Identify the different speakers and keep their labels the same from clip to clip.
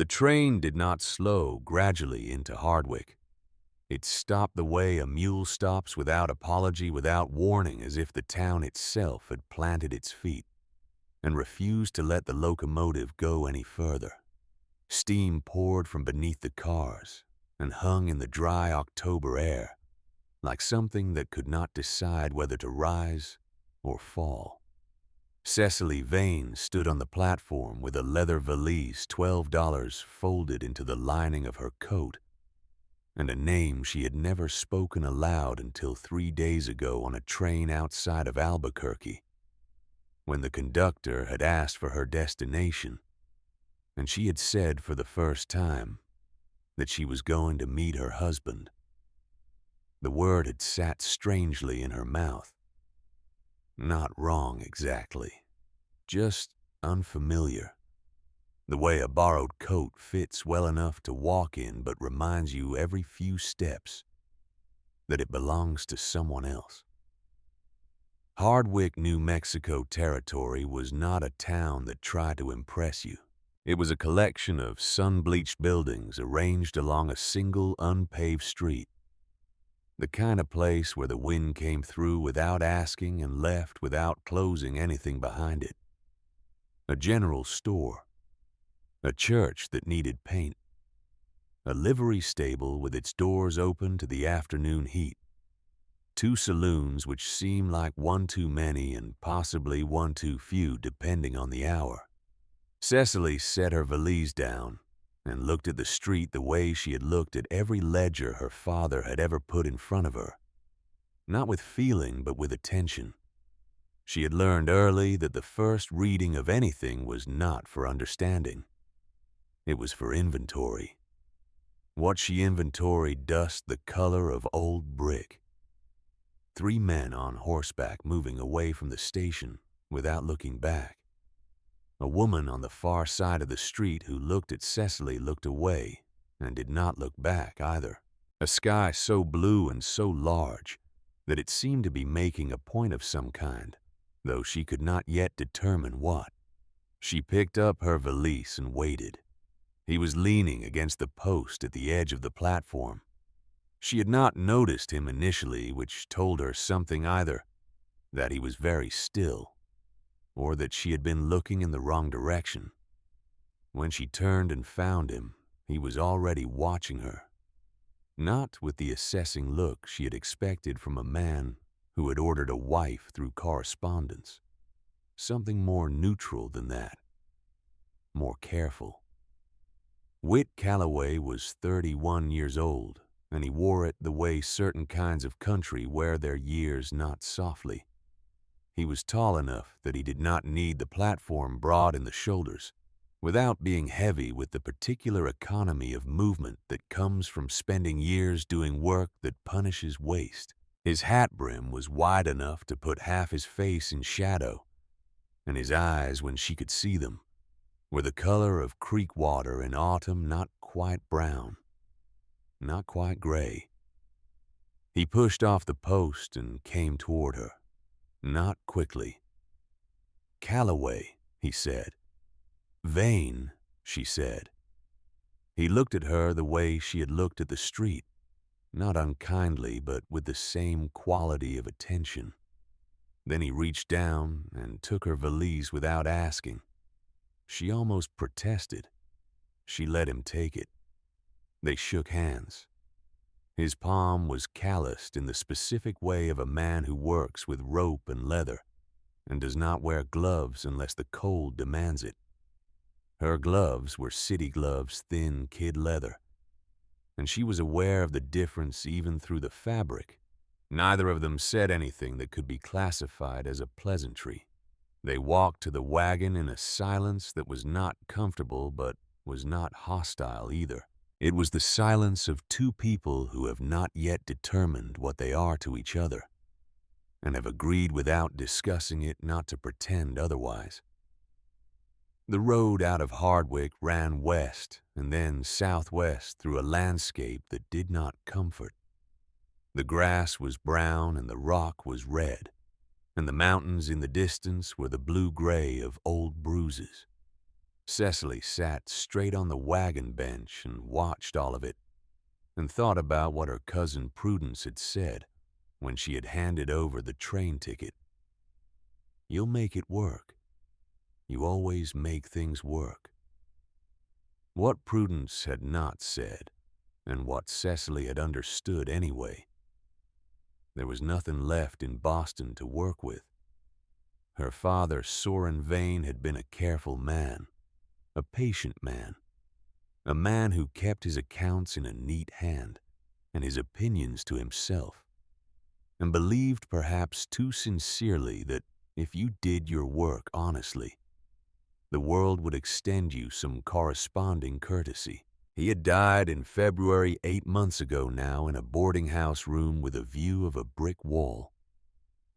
Speaker 1: The train did not slow gradually into Hardwick. It stopped the way a mule stops without apology, without warning, as if the town itself had planted its feet and refused to let the locomotive go any further. Steam poured from beneath the cars and hung in the dry October air, like something that could not decide whether to rise or fall. Cecily Vane stood on the platform with a leather valise, $12 folded into the lining of her coat, and a name she had never spoken aloud until 3 days ago on a train outside of Albuquerque, when the conductor had asked for her destination, and she had said for the first time that she was going to meet her husband. The word had sat strangely in her mouth. Not wrong exactly, just unfamiliar. The way a borrowed coat fits well enough to walk in but reminds you every few steps that it belongs to someone else. Hardwick, New Mexico territory was not a town that tried to impress you. It was a collection of sun-bleached buildings arranged along a single unpaved street. The kind of place where the wind came through without asking and left without closing anything behind it. A general store. A church that needed paint. A livery stable with its doors open to the afternoon heat. 2 saloons which seemed like one too many and possibly one too few depending on the hour. Cecily set her valise down and looked at the street the way she had looked at every ledger her father had ever put in front of her. Not with feeling, but with attention. She had learned early that the first reading of anything was not for understanding. It was for inventory. What she inventoried dust the color of old brick. 3 men on horseback moving away from the station without looking back. A woman on the far side of the street who looked at Cecily looked away and did not look back either. A sky so blue and so large that it seemed to be making a point of some kind, though she could not yet determine what. She picked up her valise and waited. He was leaning against the post at the edge of the platform. She had not noticed him initially, which told her something either that he was very still or that she had been looking in the wrong direction. When she turned and found him, he was already watching her, not with the assessing look she had expected from a man who had ordered a wife through correspondence. Something more neutral than that, more careful. Whit Calloway was 31 years old, and he wore it the way certain kinds of country wear their years not softly. He was tall enough that he did not need the platform broad in the shoulders, without being heavy with the particular economy of movement that comes from spending years doing work that punishes waste. His hat brim was wide enough to put half his face in shadow, and his eyes, when she could see them, were the color of creek water in autumn, not quite brown, not quite gray. He pushed off the post and came toward her, not quickly. "Calloway," he said. "Vane," she said. He looked at her the way she had looked at the street, not unkindly, but with the same quality of attention. Then he reached down and took her valise without asking. She almost protested. She let him take it. They shook hands. His palm was calloused in the specific way of a man who works with rope and leather and does not wear gloves unless the cold demands it. Her gloves were city gloves, thin kid leather, and she was aware of the difference even through the fabric. Neither of them said anything that could be classified as a pleasantry. They walked to the wagon in a silence that was not comfortable but was not hostile either. It was the silence of 2 people who have not yet determined what they are to each other, and have agreed without discussing it not to pretend otherwise. The road out of Hardwick ran west and then southwest through a landscape that did not comfort. The grass was brown and the rock was red, and the mountains in the distance were the blue-gray of old bruises. Cecily sat straight on the wagon bench and watched all of it, and thought about what her cousin Prudence had said when she had handed over the train ticket. "You'll make it work. You always make things work." What Prudence had not said, and what Cecily had understood anyway, there was nothing left in Boston to work with. Her father, Soren Vane, had been a careful man, a patient man, a man who kept his accounts in a neat hand and his opinions to himself, and believed perhaps too sincerely that if you did your work honestly, the world would extend you some corresponding courtesy. He had died in February 8 months ago now in a boarding house room with a view of a brick wall,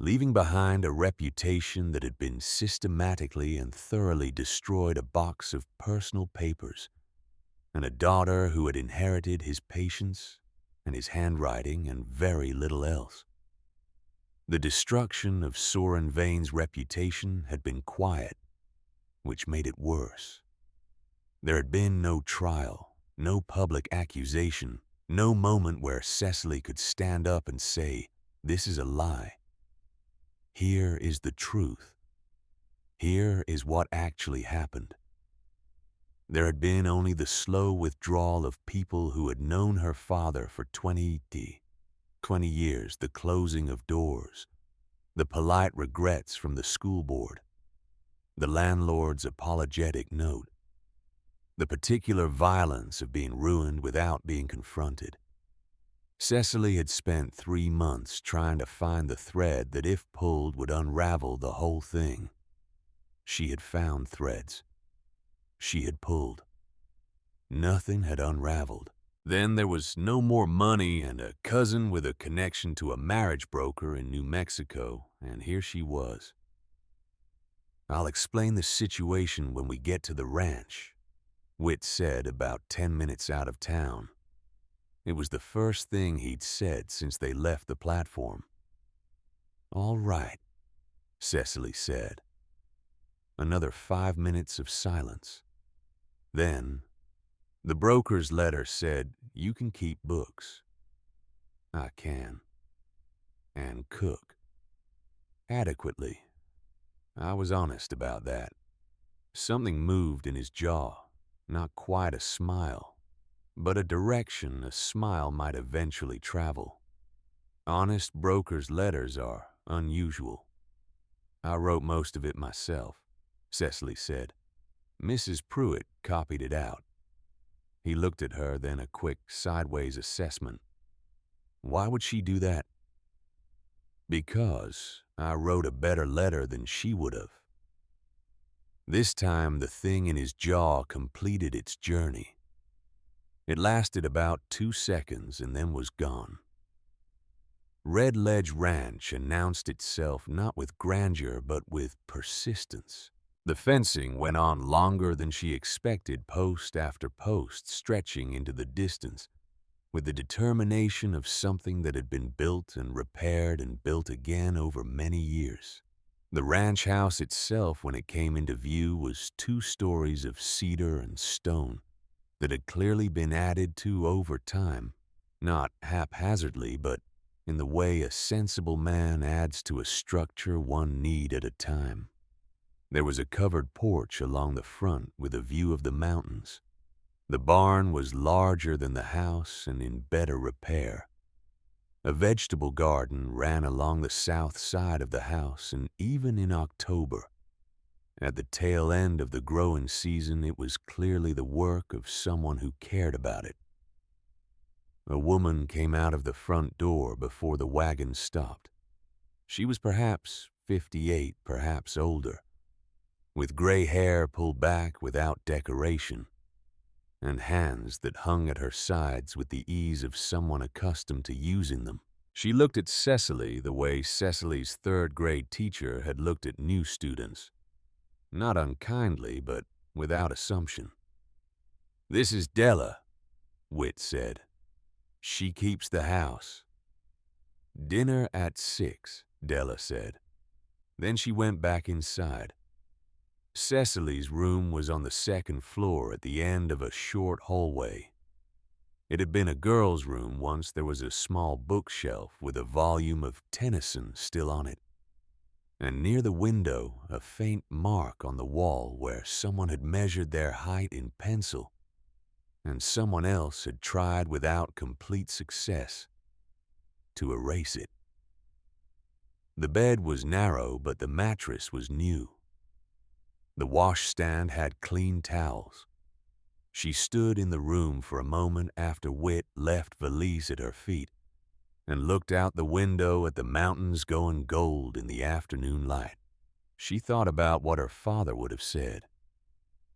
Speaker 1: leaving behind a reputation that had been systematically and thoroughly destroyed, a box of personal papers, and a daughter who had inherited his patience and his handwriting and very little else. The destruction of Soren Vane's reputation had been quiet, which made it worse. There had been no trial, no public accusation, no moment where Cecily could stand up and say, "This is a lie. Here is the truth. Here is what actually happened." There had been only the slow withdrawal of people who had known her father for 20 years, the closing of doors, the polite regrets from the school board, the landlord's apologetic note, the particular violence of being ruined without being confronted. Cecily had spent 3 months trying to find the thread that, if pulled, would unravel the whole thing. She had found threads. She had pulled. Nothing had unraveled. Then there was no more money and a cousin with a connection to a marriage broker in New Mexico, and here she was. "I'll explain the situation when we get to the ranch," Whit said about 10 minutes out of town. It was the first thing he'd said since they left the platform. "All right," Cecily said. Another 5 minutes of silence. Then, "The broker's letter said you can keep books." "I can. And cook. Adequately. I was honest about that." Something moved in his jaw, not quite a smile, but a direction a smile might eventually travel. "Honest brokers' letters are unusual. I wrote most of it myself," Cecily said. "Mrs. Pruitt copied it out." He looked at her, then a quick sideways assessment. "Why would she do that?" "Because I wrote a better letter than she would have." This time the thing in his jaw completed its journey. It lasted about 2 seconds and then was gone. Red Ledge Ranch announced itself not with grandeur but with persistence. The fencing went on longer than she expected, post after post stretching into the distance, with the determination of something that had been built and repaired and built again over many years. The ranch house itself, when it came into view, was 2 stories of cedar and stone that had clearly been added to over time, not haphazardly, but in the way a sensible man adds to a structure one need at a time. There was a covered porch along the front with a view of the mountains. The barn was larger than the house and in better repair. A vegetable garden ran along the south side of the house, and even in October, at the tail end of the growing season, it was clearly the work of someone who cared about it. A woman came out of the front door before the wagon stopped. She was perhaps 58, perhaps older, with gray hair pulled back without decoration, and hands that hung at her sides with the ease of someone accustomed to using them. She looked at Cecily the way Cecily's third-grade teacher had looked at new students, not unkindly, but without assumption. "This is Della," Whit said. "She keeps the house." "Dinner at 6, Della said. Then she went back inside. Cecily's room was on the second floor at the end of a short hallway. It had been a girl's room once. There was a small bookshelf with a volume of Tennyson still on it, and near the window a faint mark on the wall where someone had measured their height in pencil, and someone else had tried without complete success to erase it. The bed was narrow, but the mattress was new. The washstand had clean towels. She stood in the room for a moment after Whit left valise at her feet and looked out the window at the mountains going gold in the afternoon light. She thought about what her father would have said.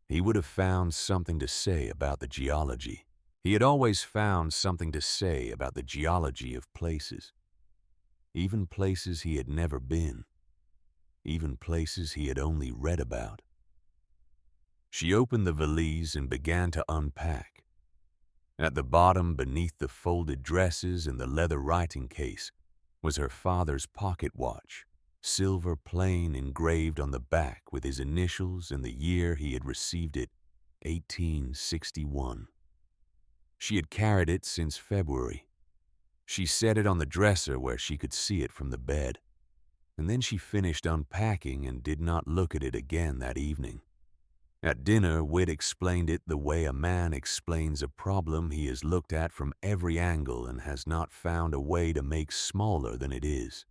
Speaker 1: He would have found something to say about the geology. He had always found something to say about the geology of places, even places he had never been, even places he had only read about. She opened the valise and began to unpack. At the bottom, beneath the folded dresses and the leather writing case, was her father's pocket watch, silver plain engraved on the back with his initials and the year he had received it, 1861. She had carried it since February. She set it on the dresser where she could see it from the bed, and then she finished unpacking and did not look at it again that evening. At dinner, Whit explained it the way a man explains a problem he has looked at from every angle and has not found a way to make smaller than it is.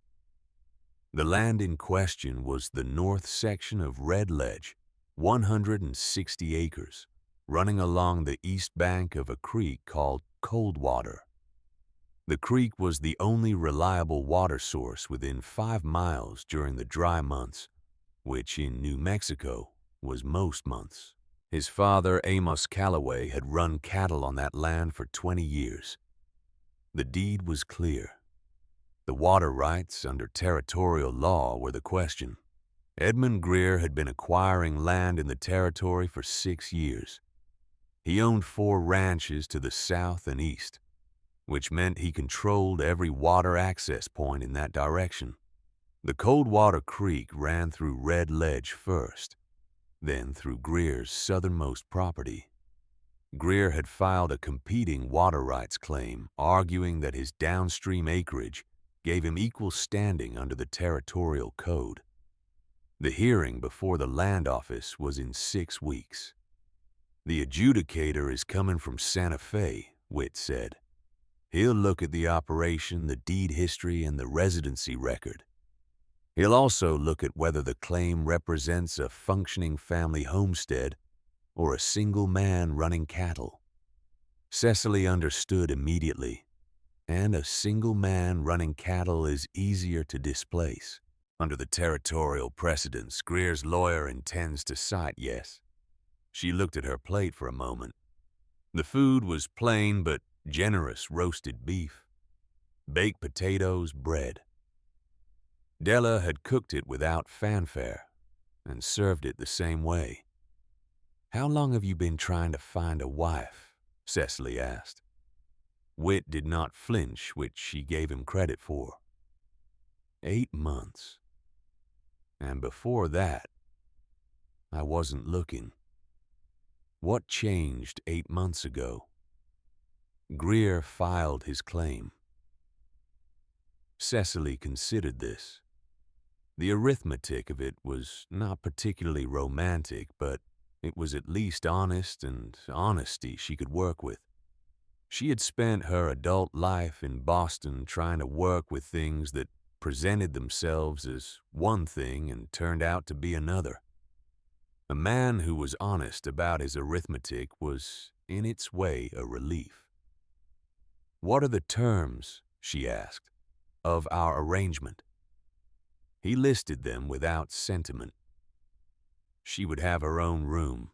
Speaker 1: The land in question was the north section of Red Ledge, 160 acres, running along the east bank of a creek called Coldwater. The creek was the only reliable water source within 5 miles during the dry months, which in New Mexico was most months. His father, Amos Calloway, had run cattle on that land for 20 years. The deed was clear. The water rights under territorial law were the question. Edmund Greer had been acquiring land in the territory for 6 years. He owned 4 ranches to the south and east, which meant he controlled every water access point in that direction. The Coldwater Creek ran through Red Ledge first, then through Greer's southernmost property. Greer had filed a competing water rights claim, arguing that his downstream acreage gave him equal standing under the territorial code. The hearing before the land office was in 6 weeks. "The adjudicator is coming from Santa Fe," Whit said. "He'll look at the operation, the deed history, and the residency record. He'll also look at whether the claim represents a functioning family homestead or a single man running cattle." Cecily understood immediately, and a single man running cattle is easier to displace. Under the territorial precedents, Greer's lawyer intends to cite yes. She looked at her plate for a moment. The food was plain but generous roasted beef, baked potatoes, bread. Della had cooked it without fanfare and served it the same way. "How long have you been trying to find a wife?" Cecily asked. Whit did not flinch, which she gave him credit for. 8 months. And before that, I wasn't looking. What changed 8 months ago? Greer filed his claim. Cecily considered this. The arithmetic of it was not particularly romantic, but it was at least honest, and honesty she could work with. She had spent her adult life in Boston trying to work with things that presented themselves as one thing and turned out to be another. A man who was honest about his arithmetic was, in its way, a relief. "What are the terms," she asked, "of our arrangement?" He listed them without sentiment. She would have her own room,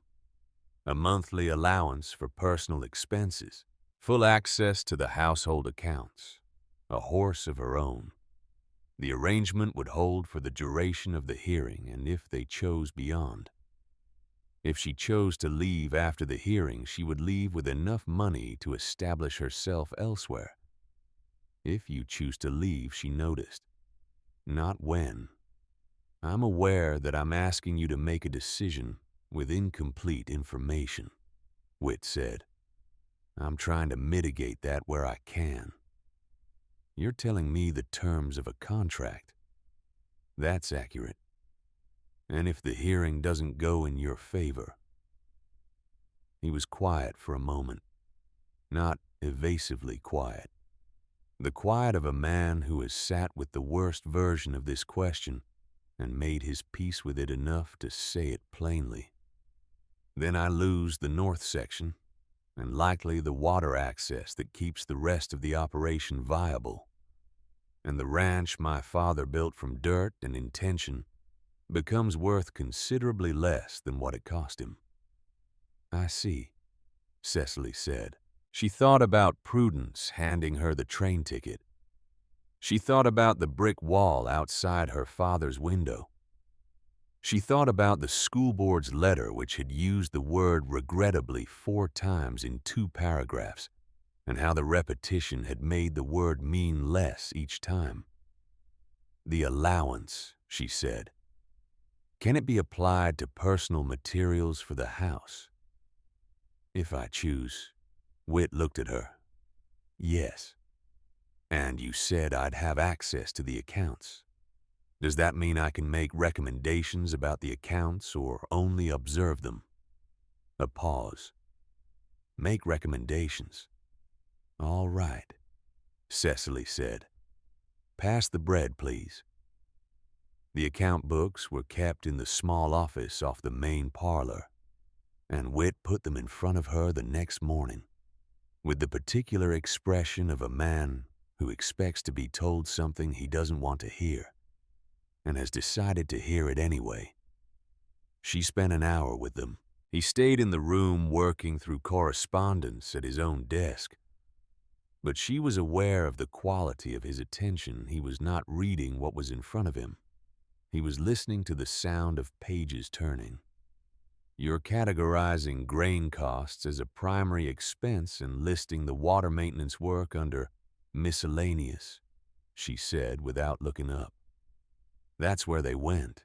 Speaker 1: a monthly allowance for personal expenses, full access to the household accounts, a horse of her own. The arrangement would hold for the duration of the hearing, and if they chose beyond. If she chose to leave after the hearing, she would leave with enough money to establish herself elsewhere. If you choose to leave, she noticed. Not when. I'm aware that I'm asking you to make a decision with incomplete information, Whit said. I'm trying to mitigate that where I can. You're telling me the terms of a contract. That's accurate. And if the hearing doesn't go in your favor. He was quiet for a moment, not evasively quiet. The quiet of a man who has sat with the worst version of this question and made his peace with it enough to say it plainly. Then I lose the north section, and likely the water access that keeps the rest of the operation viable. And the ranch my father built from dirt and intention becomes worth considerably less than what it cost him. I see, Cecily said. She thought about Prudence handing her the train ticket. She thought about the brick wall outside her father's window. She thought about the school board's letter, which had used the word regrettably 4 times in 2 paragraphs, and how the repetition had made the word mean less each time. The allowance, she said. Can it be applied to personal materials for the house? If I choose. Whit looked at her. Yes. And you said I'd have access to the accounts. Does that mean I can make recommendations about the accounts or only observe them? A pause. Make recommendations. All right, Cecily said. Pass the bread, please. The account books were kept in the small office off the main parlor, and Whit put them in front of her the next morning, with the particular expression of a man who expects to be told something he doesn't want to hear, and has decided to hear it anyway. She spent an hour with them. He stayed in the room working through correspondence at his own desk. But she was aware of the quality of his attention. He was not reading what was in front of him. He was listening to the sound of pages turning. You're categorizing grain costs as a primary expense and listing the water maintenance work under miscellaneous, she said without looking up. That's where they went.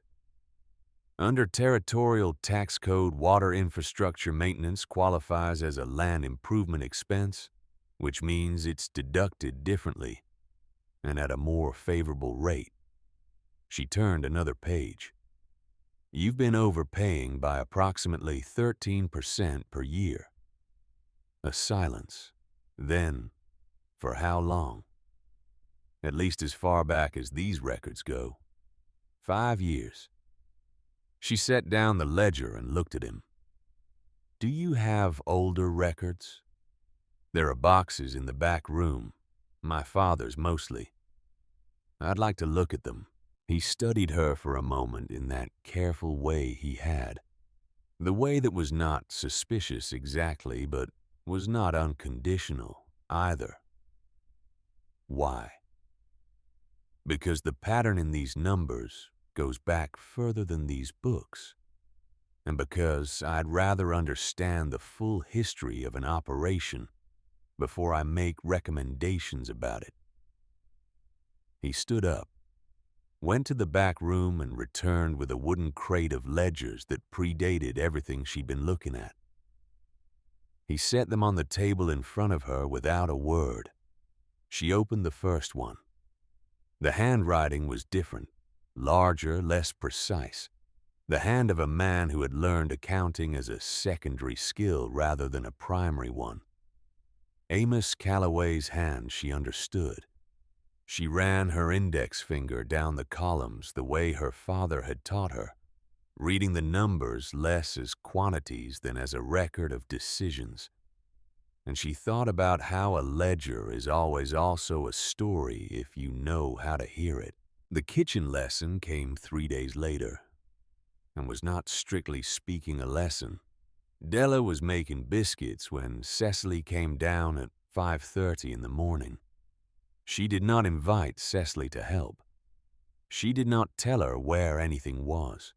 Speaker 1: Under territorial tax code, water infrastructure maintenance qualifies as a land improvement expense, which means it's deducted differently and at a more favorable rate. She turned another page. You've been overpaying by approximately 13% per year. A silence. Then, for how long? At least as far back as these records go. 5 years. She set down the ledger and looked at him. Do you have older records? There are boxes in the back room, my father's mostly. I'd like to look at them. He studied her for a moment in that careful way he had. The way that was not suspicious exactly, but was not unconditional either. Why? Because the pattern in these numbers goes back further than these books, and because I'd rather understand the full history of an operation before I make recommendations about it. He stood up, went to the back room, and returned with a wooden crate of ledgers that predated everything she'd been looking at. He set them on the table in front of her without a word. She opened the first one. The handwriting was different, larger, less precise. The hand of a man who had learned accounting as a secondary skill rather than a primary one. Amos Calloway's hand, she understood. She ran her index finger down the columns the way her father had taught her, reading the numbers less as quantities than as a record of decisions. And she thought about how a ledger is always also a story if you know how to hear it. The kitchen lesson came 3 days later, and was not strictly speaking a lesson. Della was making biscuits when Cecily came down at 5:30 in the morning. She did not invite Cecily to help. She did not tell her where anything was.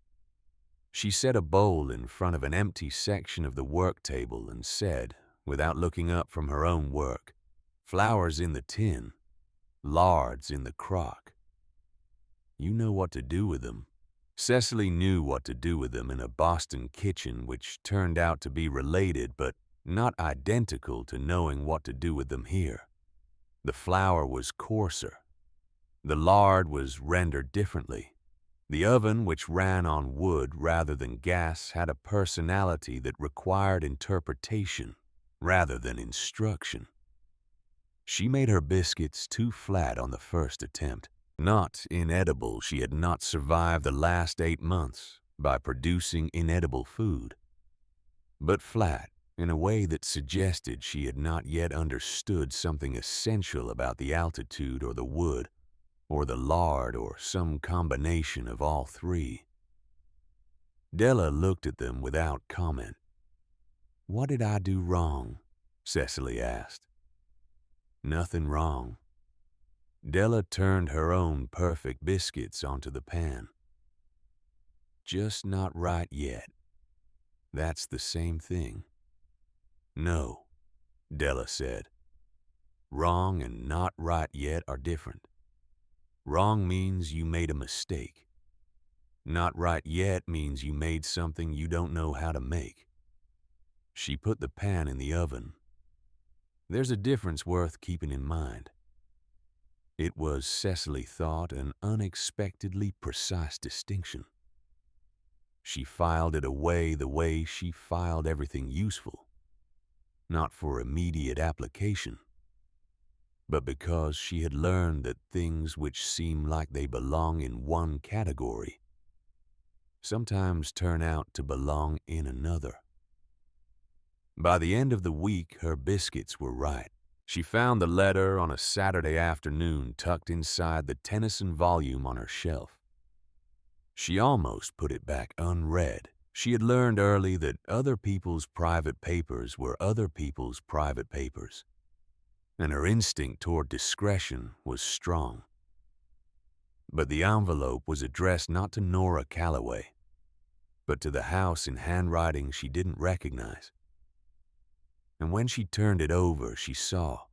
Speaker 1: She set a bowl in front of an empty section of the work table and said, without looking up from her own work, "Flowers in the tin, lards in the crock. You know what to do with them." Cecily knew what to do with them in a Boston kitchen, which turned out to be related but not identical to knowing what to do with them here. The flour was coarser. The lard was rendered differently. The oven, which ran on wood rather than gas, had a personality that required interpretation rather than instruction. She made her biscuits too flat on the first attempt. Not inedible, she had not survived the last 8 months by producing inedible food, but flat in a way that suggested she had not yet understood something essential about the altitude or the wood or the lard or some combination of all three. Della looked at them without comment. "What did I do wrong?" Cecily asked. "Nothing wrong." Della turned her own perfect biscuits onto the pan. "Just not right yet. That's the same thing." "No," Della said. "Wrong and not right yet are different. Wrong means you made a mistake. Not right yet means you made something you don't know how to make." She put the pan in the oven. There's a difference worth keeping in mind. It was, Cecily thought, an unexpectedly precise distinction. She filed it away the way she filed everything useful, not for immediate application, but because she had learned that things which seem like they belong in one category sometimes turn out to belong in another. By the end of the week, her biscuits were right. She found the letter on a Saturday afternoon tucked inside the Tennyson volume on her shelf. She almost put it back unread. She had learned early that other people's private papers were other people's private papers, and her instinct toward discretion was strong. But the envelope was addressed not to Nora Calloway, but to the house in handwriting she didn't recognize. And when she turned it over, she saw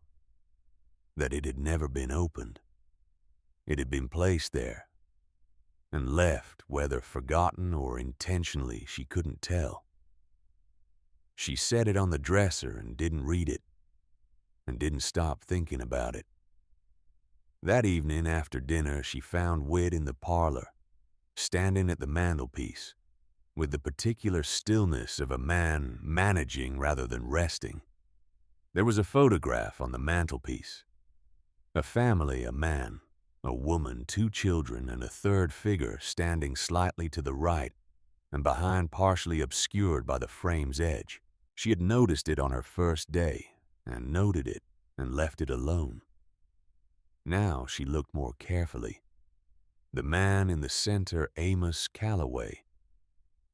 Speaker 1: that it had never been opened. It had been placed there and left, whether forgotten or intentionally, she couldn't tell. She set it on the dresser and didn't read it, and didn't stop thinking about it. That evening after dinner, she found Whit in the parlor, standing at the mantelpiece, with the particular stillness of a man managing rather than resting. There was a photograph on the mantelpiece. A family, a man, a woman, 2 children, and a third figure standing slightly to the right and behind, partially obscured by the frame's edge. She had noticed it on her first day and noted it and left it alone. Now she looked more carefully. The man in the center, Amos Calloway,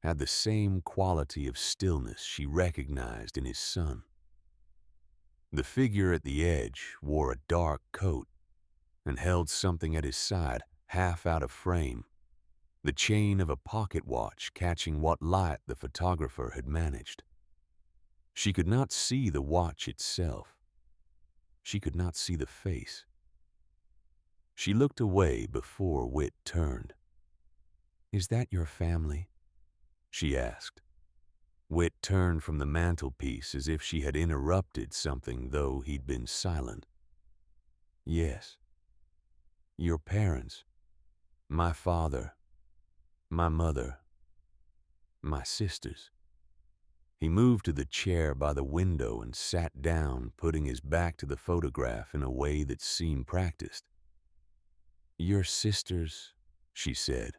Speaker 1: had the same quality of stillness she recognized in his son. The figure at the edge wore a dark coat and held something at his side, half out of frame, the chain of a pocket watch catching what light the photographer had managed. She could not see the watch itself. She could not see the face. She looked away before Whit turned. "Is that your family?" she asked. Whit turned from the mantelpiece as if she had interrupted something, though he'd been silent. "Yes. Your parents, my father, my mother, my sisters." He moved to the chair by the window and sat down, putting his back to the photograph in a way that seemed practiced. "Your sisters," she said.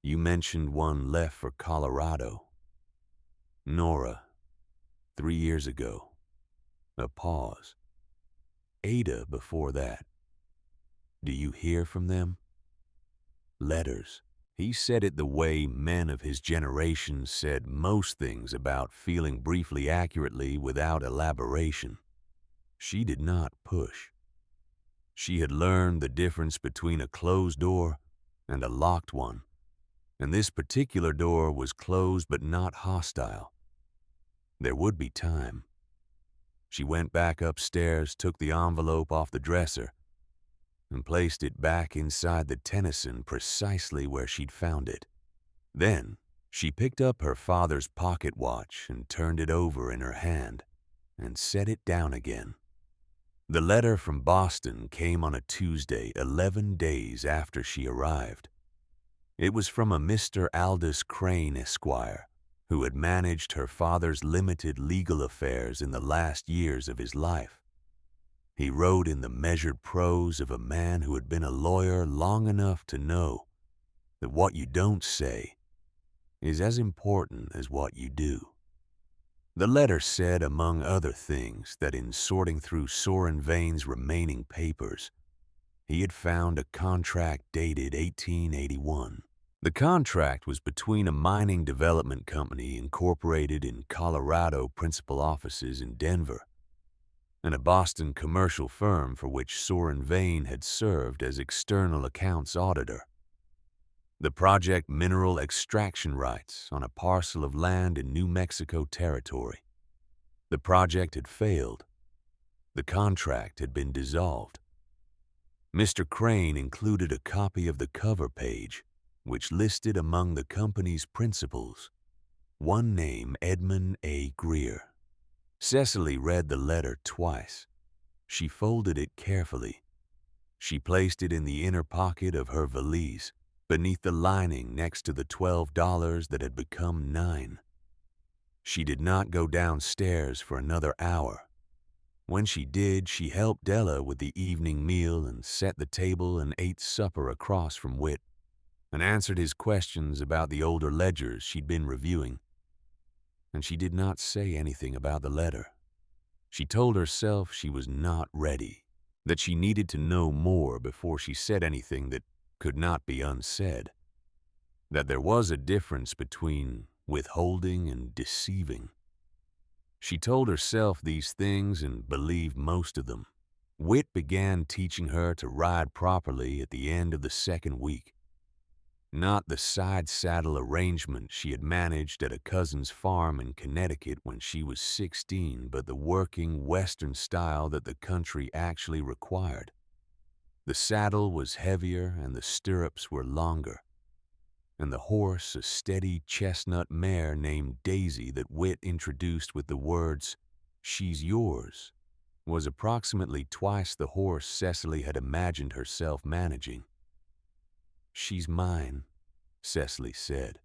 Speaker 1: "You mentioned one left for Colorado. Nora, 3 years ago." A pause. "Ada before that. Do you hear from them?" "Letters." He said it the way men of his generation said most things about feeling briefly accurately without elaboration. She did not push. She had learned the difference between a closed door and a locked one, and this particular door was closed but not hostile. There would be time. She went back upstairs, took the envelope off the dresser, and placed it back inside the Tennyson precisely where she'd found it. Then, she picked up her father's pocket watch and turned it over in her hand and set it down again. The letter from Boston came on a Tuesday, 11 days after she arrived. It was from a Mr. Aldous Crane, Esquire, who had managed her father's limited legal affairs in the last years of his life. He wrote in the measured prose of a man who had been a lawyer long enough to know that what you don't say is as important as what you do. The letter said, among other things, that in sorting through Soren Vane's remaining papers, he had found a contract dated 1881. The contract was between a mining development company incorporated in Colorado, principal offices in Denver, and a Boston commercial firm for which Soren Vane had served as external accounts auditor. The project mineral extraction rights on a parcel of land in New Mexico territory. The project had failed. The contract had been dissolved. Mr. Crane included a copy of the cover page, which listed among the company's principals one name, Edmund A. Greer. Cecily read the letter twice. She folded it carefully. She placed it in the inner pocket of her valise, beneath the lining next to the $12 that had become $9. She did not go downstairs for another hour. When she did, she helped Della with the evening meal and set the table and ate supper across from Whit, and answered his questions about the older ledgers she'd been reviewing. And she did not say anything about the letter. She told herself she was not ready, that she needed to know more before she said anything that could not be unsaid, that there was a difference between withholding and deceiving. She told herself these things and believed most of them. Whit began teaching her to ride properly at the end of the second week. Not the side saddle arrangement she had managed at a cousin's farm in Connecticut when she was 16, but the working Western style that the country actually required. The saddle was heavier and the stirrups were longer, and the horse a steady chestnut mare named Daisy that Whit introduced with the words, "She's yours," was approximately twice the horse Cecily had imagined herself managing. "She's mine," Cecily said.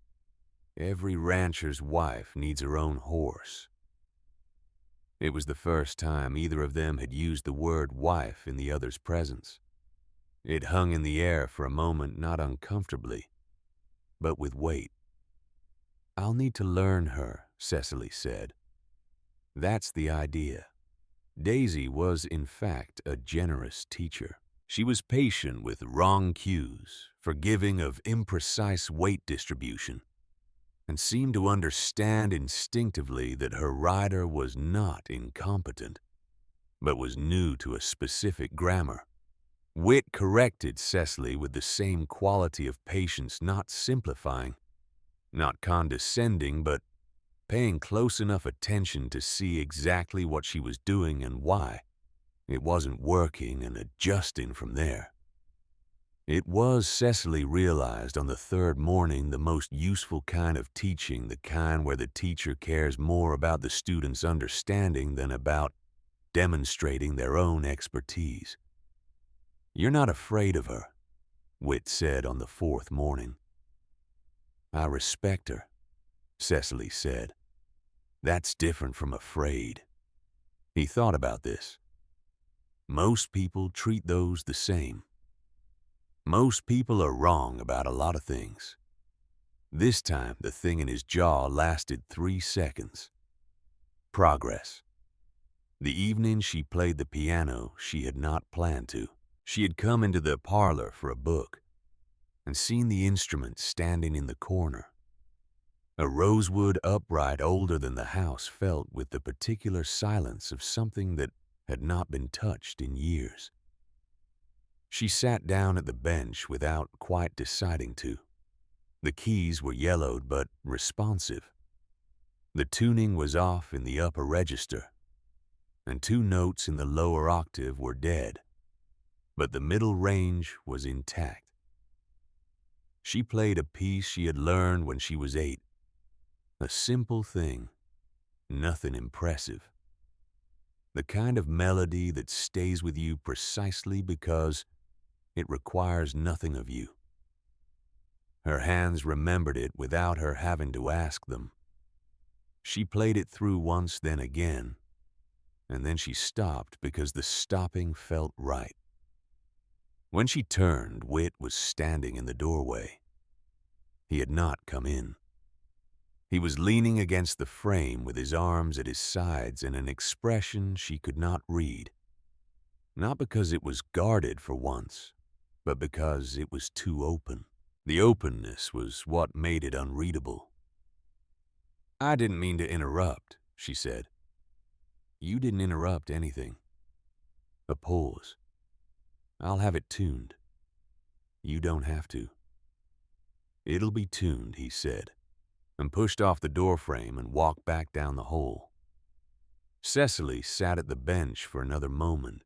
Speaker 1: "Every rancher's wife needs her own horse." It was the first time either of them had used the word wife in the other's presence. It hung in the air for a moment, not uncomfortably, but with weight. "I'll need to learn her," Cecily said. "That's the idea." Daisy was, in fact, a generous teacher. She was patient with wrong cues, forgiving of imprecise weight distribution, and seemed to understand instinctively that her rider was not incompetent, but was new to a specific grammar. Whit corrected Cecily with the same quality of patience, not simplifying, not condescending, but paying close enough attention to see exactly what she was doing and why it wasn't working, and adjusting from there. It was, Cecily realized on the third morning, the most useful kind of teaching, the kind where the teacher cares more about the student's understanding than about demonstrating their own expertise. "You're not afraid of her," Whit said on the fourth morning. "I respect her," Cecily said. "That's different from afraid." He thought about this. Most people treat those the same. Most people are wrong about a lot of things. This time, the thing in his jaw lasted 3 seconds. Progress. The evening she played the piano, she had not planned to. She had come into the parlor for a book and seen the instrument standing in the corner. A rosewood upright older than the house felt with the particular silence of something that had not been touched in years. She sat down at the bench without quite deciding to. The keys were yellowed but responsive. The tuning was off in the upper register, and 2 notes in the lower octave were dead. but the middle range was intact. She played a piece she had learned when she was 8, a simple thing, nothing impressive. The kind of melody that stays with you precisely because it requires nothing of you. Her hands remembered it without her having to ask them. She played it through once, then again, and then she stopped because the stopping felt right. When she turned, Whit was standing in the doorway. He had not come in. He was leaning against the frame with his arms at his sides in an expression she could not read. Not because it was guarded for once, but because it was too open. The openness was what made it unreadable. "I didn't mean to interrupt," she said. "You didn't interrupt anything." A pause. "I'll have it tuned." "You don't have to." "It'll be tuned," he said, and pushed off the doorframe and walked back down the hall. Cecily sat at the bench for another moment.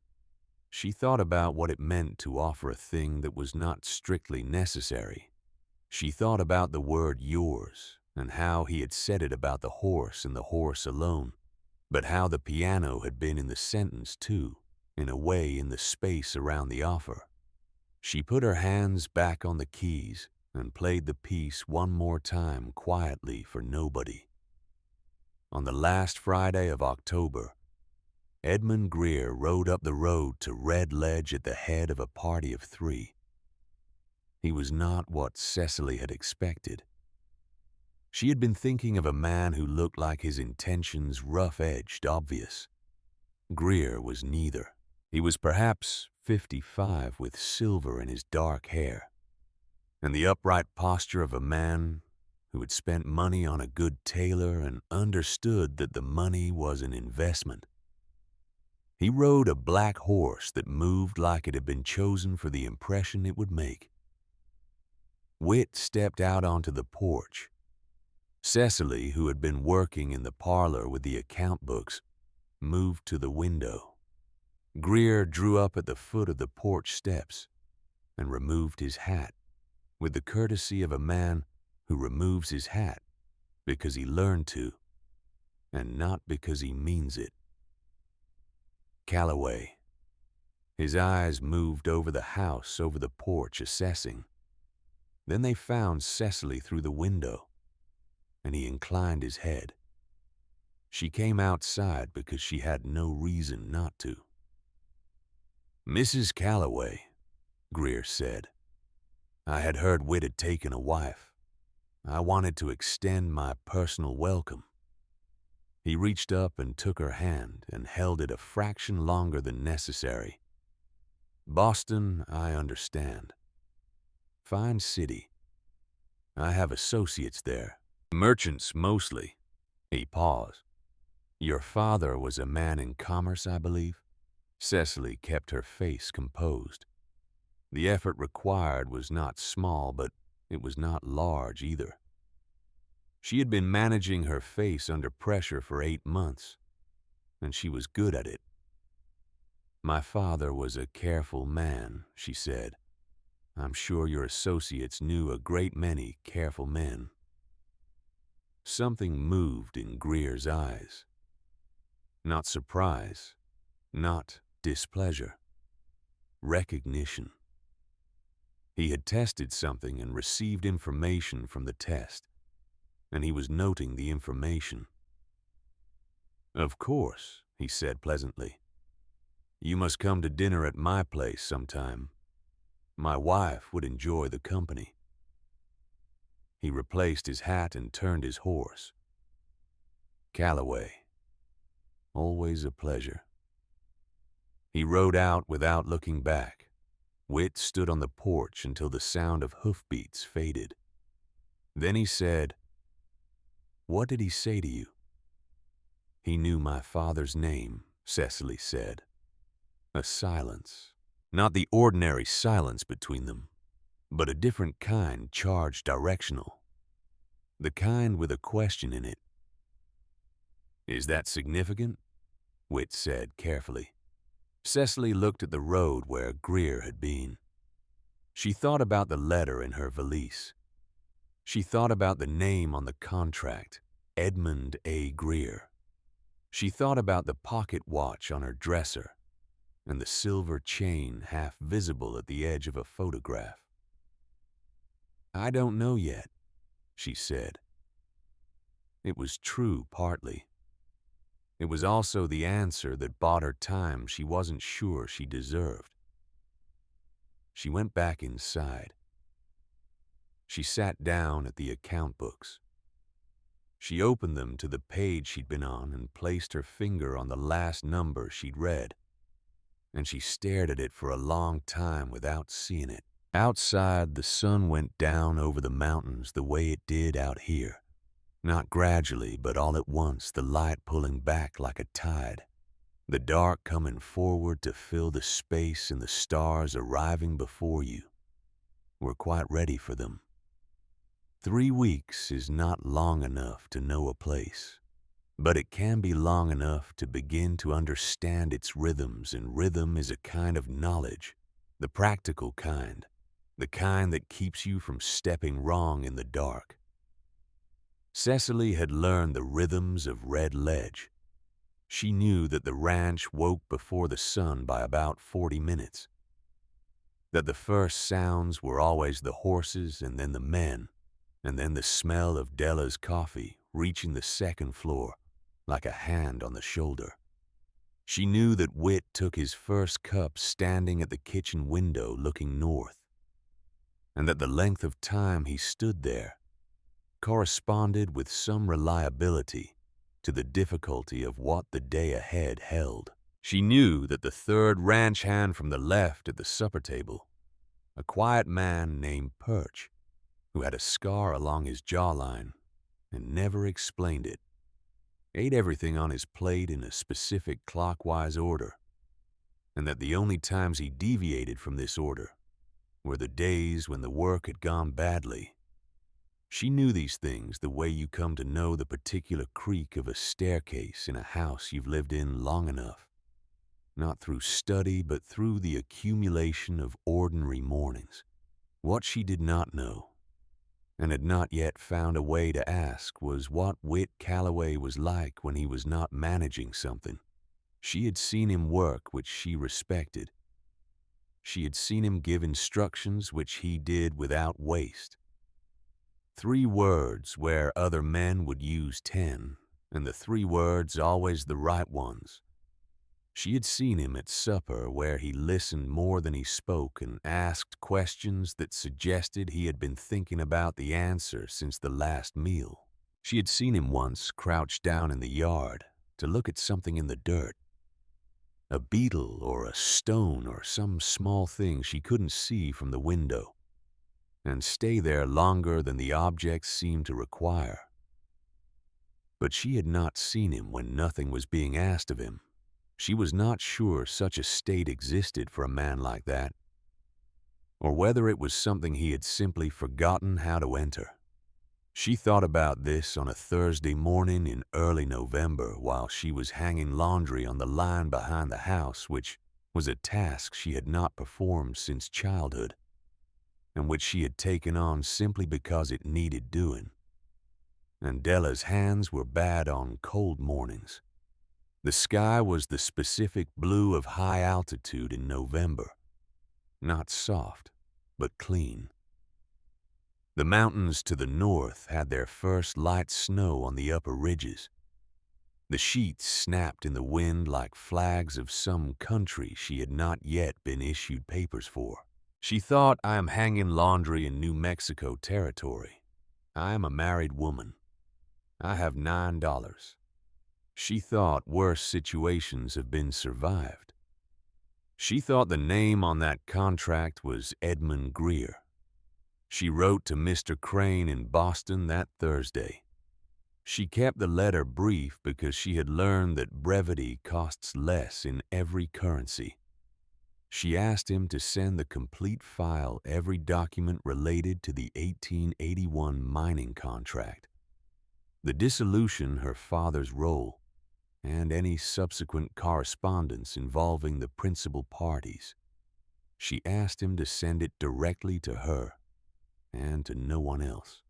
Speaker 1: She thought about what it meant to offer a thing that was not strictly necessary. She thought about the word yours and how he had said it about the horse and the horse alone, but how the piano had been in the sentence too, in a way in the space around the offer. She put her hands back on the keys and played the piece one more time quietly for nobody. On the last Friday of October, Edmund Greer rode up the road to Red Ledge at the head of a party of 3. He was not what Cecily had expected. She had been thinking of a man who looked like his intentions rough-edged, obvious. Greer was neither. He was perhaps 55 with silver in his dark hair, and the upright posture of a man who had spent money on a good tailor and understood that the money was an investment. He rode a black horse that moved like it had been chosen for the impression it would make. Whit stepped out onto the porch. Cecily, who had been working in the parlor with the account books, moved to the window. Greer drew up at the foot of the porch steps and removed his hat, with the courtesy of a man who removes his hat because he learned to, and not because he means it. Calloway. His eyes moved over the house, over the porch, assessing. Then they found Cecily through the window, and he inclined his head. She came outside because she had no reason not to. "Mrs. Calloway," Greer said. "I had heard Whit had taken a wife. I wanted to extend my personal welcome." He reached up and took her hand and held it a fraction longer than necessary. "Boston, I understand. Fine city. I have associates there. Merchants mostly." He paused. "Your father was a man in commerce, I believe?" Cecily kept her face composed. The effort required was not small, but it was not large either. She had been managing her face under pressure for 8 months, and she was good at it. "My father was a careful man," she said. "I'm sure your associates knew a great many careful men." Something moved in Greer's eyes. Not surprise, not displeasure. Recognition. He had tested something and received information from the test, and he was noting the information. "Of course," he said pleasantly. "You must come to dinner at my place sometime. My wife would enjoy the company." He replaced his hat and turned his horse. "Calloway. Always a pleasure." He rode out without looking back. Whit stood on the porch until the sound of hoofbeats faded. Then he said, "What did he say to you?" "He knew my father's name," Cecily said. A silence. Not the ordinary silence between them, but a different kind, charged directional. The kind with a question in it. "Is that significant?" Whit said carefully. Cecily looked at the road where Greer had been. She thought about the letter in her valise. She thought about the name on the contract, Edmund A. Greer. She thought about the pocket watch on her dresser and the silver chain half visible at the edge of a photograph. "I don't know yet," she said. It was true partly. It was also the answer that bought her time she wasn't sure she deserved. She went back inside. She sat down at the account books. She opened them to the page she'd been on and placed her finger on the last number she'd read. And she stared at it for a long time without seeing it. Outside, the sun went down over the mountains the way it did out here. Not gradually, but all at once, the light pulling back like a tide. The dark coming forward to fill the space and the stars arriving before you. We're quite ready for them. 3 weeks is not long enough to know a place, but it can be long enough to begin to understand its rhythms, and rhythm is a kind of knowledge, the practical kind, the kind that keeps you from stepping wrong in the dark. Cecily had learned the rhythms of Red Ledge. She knew that the ranch woke before the sun by about 40 minutes, that the first sounds were always the horses and then the men, and then the smell of Della's coffee reaching the second floor like a hand on the shoulder. She knew that Whit took his first cup standing at the kitchen window looking north, and that the length of time he stood there corresponded with some reliability to the difficulty of what the day ahead held. She knew that the third ranch hand from the left at the supper table, a quiet man named Perch, who had a scar along his jawline and never explained it, ate everything on his plate in a specific clockwise order, and that the only times he deviated from this order were the days when the work had gone badly. She knew these things the way you come to know the particular creak of a staircase in a house you've lived in long enough, not through study but through the accumulation of ordinary mornings. What she did not know, and had not yet found a way to ask, was what Whit Calloway was like when he was not managing something. She had seen him work, which she respected. She had seen him give instructions which he did without waste. 3 words where other men would use 10, and the 3 words always the right ones. She had seen him at supper where he listened more than he spoke and asked questions that suggested he had been thinking about the answer since the last meal. She had seen him once crouched down in the yard to look at something in the dirt, a beetle or a stone or some small thing she couldn't see from the window, and stay there longer than the object seemed to require. But she had not seen him when nothing was being asked of him. She was not sure such a state existed for a man like that, or whether it was something he had simply forgotten how to enter. She thought about this on a Thursday morning in early November while she was hanging laundry on the line behind the house, which was a task she had not performed since childhood, and which she had taken on simply because it needed doing. And Della's hands were bad on cold mornings. The sky was the specific blue of high altitude in November, not soft, but clean. The mountains to the north had their first light snow on the upper ridges. The sheets snapped in the wind like flags of some country she had not yet been issued papers for. She thought, I am hanging laundry in New Mexico territory. I am a married woman. I have $9. She thought worse situations have been survived. She thought the name on that contract was Edmund Greer. She wrote to Mr. Crane in Boston that Thursday. She kept the letter brief because she had learned that brevity costs less in every currency. She asked him to send the complete file, every document related to the 1881 mining contract, the dissolution her father's role, and any subsequent correspondence involving the principal parties. She asked him to send it directly to her and to no one else.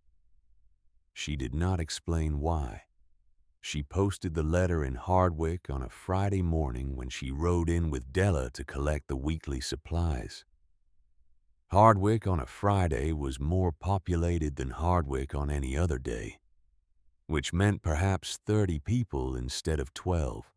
Speaker 1: She did not explain why. She posted the letter in Hardwick on a Friday morning when she rode in with Della to collect the weekly supplies. Hardwick on a Friday was more populated than Hardwick on any other day, which meant perhaps 30 people instead of 12.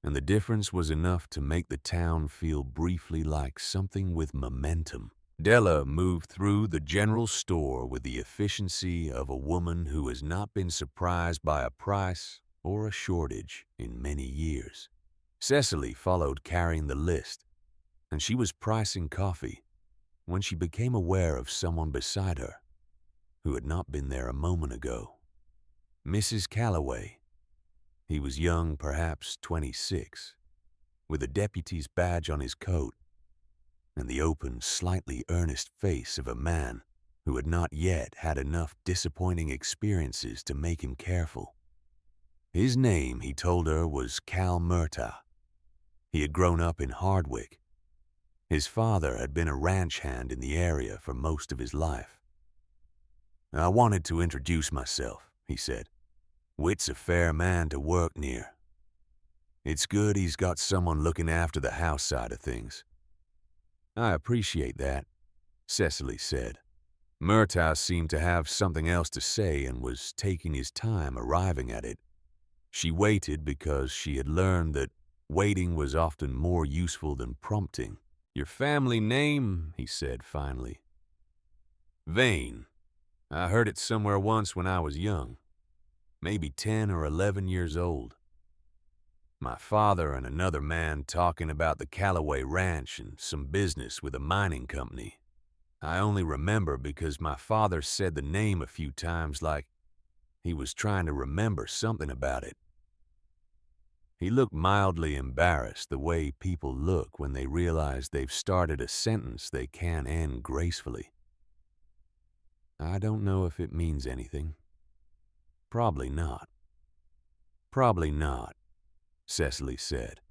Speaker 1: And the difference was enough to make the town feel briefly like something with momentum. Della moved through the general store with the efficiency of a woman who has not been surprised by a price or a shortage in many years. Cecily followed carrying the list, and she was pricing coffee when she became aware of someone beside her who had not been there a moment ago. Mrs. Calloway. He was young, perhaps 26, with a deputy's badge on his coat and the open, slightly earnest face of a man who had not yet had enough disappointing experiences to make him careful. His name, he told her, was Cal Murtagh. He had grown up in Hardwick. His father had been a ranch hand in the area for most of his life. "I wanted to introduce myself," he said. "Whit's a fair man to work near. It's good he's got someone looking after the house side of things." "I appreciate that," Cecily said. Murtagh seemed to have something else to say and was taking his time arriving at it. She waited because she had learned that waiting was often more useful than prompting. "Your family name," he said finally. "Vane. I heard it somewhere once when I was young, maybe 10 or 11 years old. My father and another man talking about the Calloway Ranch and some business with a mining company. I only remember because my father said the name a few times like he was trying to remember something about it." He looked mildly embarrassed, the way people look when they realize they've started a sentence they can't end gracefully. "I don't know if it means anything." "Probably not." "Probably not," Cecily said.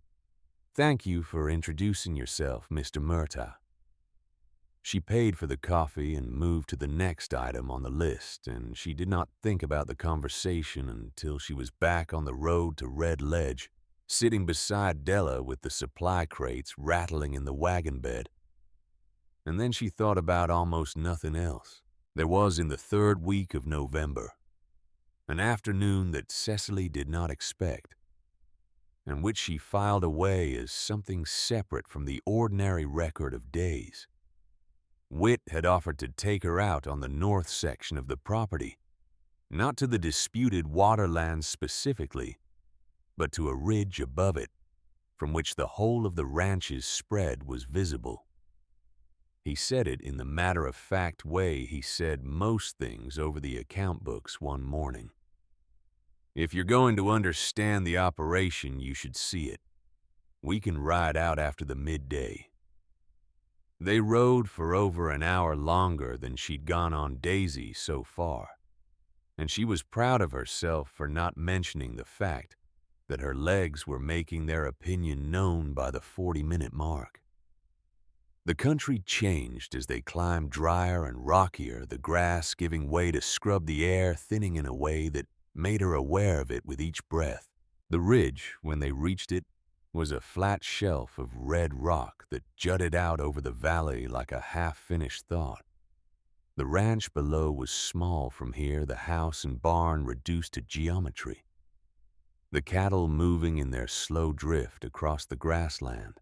Speaker 1: "Thank you for introducing yourself, Mr. Murtagh." She paid for the coffee and moved to the next item on the list, and she did not think about the conversation until she was back on the road to Red Ledge, sitting beside Della with the supply crates rattling in the wagon bed. And then she thought about almost nothing else. There was in the third week of November, an afternoon that Cecily did not expect, and which she filed away as something separate from the ordinary record of days. Whit had offered to take her out on the north section of the property, not to the disputed waterlands specifically, but to a ridge above it, from which the whole of the ranch's spread was visible. He said it in the matter-of-fact way he said most things over the account books one morning. "If you're going to understand the operation, you should see it. We can ride out after the midday." They rode for over an hour longer than she'd gone on Daisy so far, and she was proud of herself for not mentioning the fact that her legs were making their opinion known by the 40-minute mark. The country changed as they climbed drier and rockier, the grass giving way to scrub the air, thinning in a way that made her aware of it with each breath. The ridge, when they reached it, was a flat shelf of red rock that jutted out over the valley like a half-finished thought. The ranch below was small from here, the house and barn reduced to geometry, the cattle moving in their slow drift across the grassland.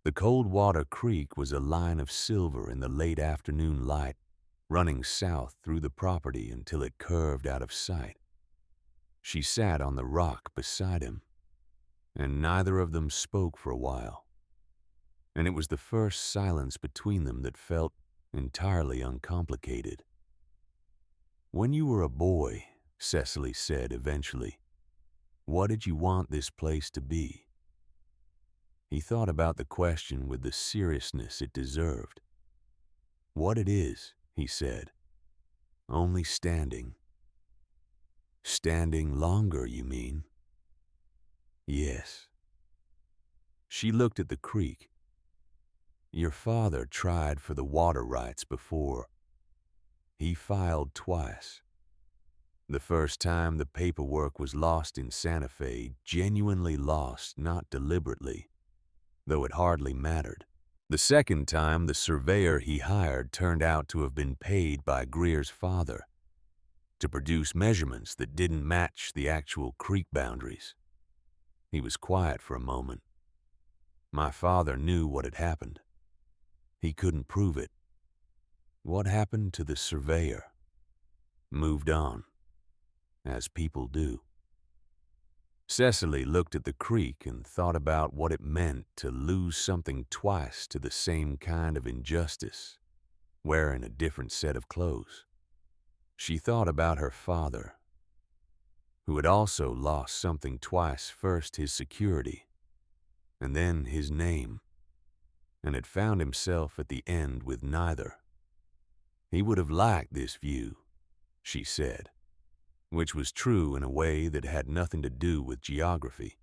Speaker 1: The Coldwater Creek was a line of silver in the late afternoon light, running south through the property until it curved out of sight. She sat on the rock beside him, and neither of them spoke for a while, and it was the first silence between them that felt entirely uncomplicated. "When you were a boy," Cecily said eventually, "what did you want this place to be?" He thought about the question with the seriousness it deserved. "What it is," he said, "only standing." "Standing longer, you mean?" Yes. She looked at the creek. Your father tried for the water rights before. He filed twice. The first time the paperwork was lost in Santa Fe, genuinely lost, not deliberately, though it hardly mattered. The second time, the surveyor he hired turned out to have been paid by Greer's father to produce measurements that didn't match the actual creek boundaries. He was quiet for a moment. My father knew what had happened. He couldn't prove it. What happened to the surveyor? Moved on, as people do. Cecily looked at the creek and thought about what it meant to lose something twice to the same kind of injustice, wearing a different set of clothes. She thought about her father, who had also lost something twice, first his security, and then his name, and had found himself at the end with neither. He would have liked this view, she said, which was true in a way that had nothing to do with geography.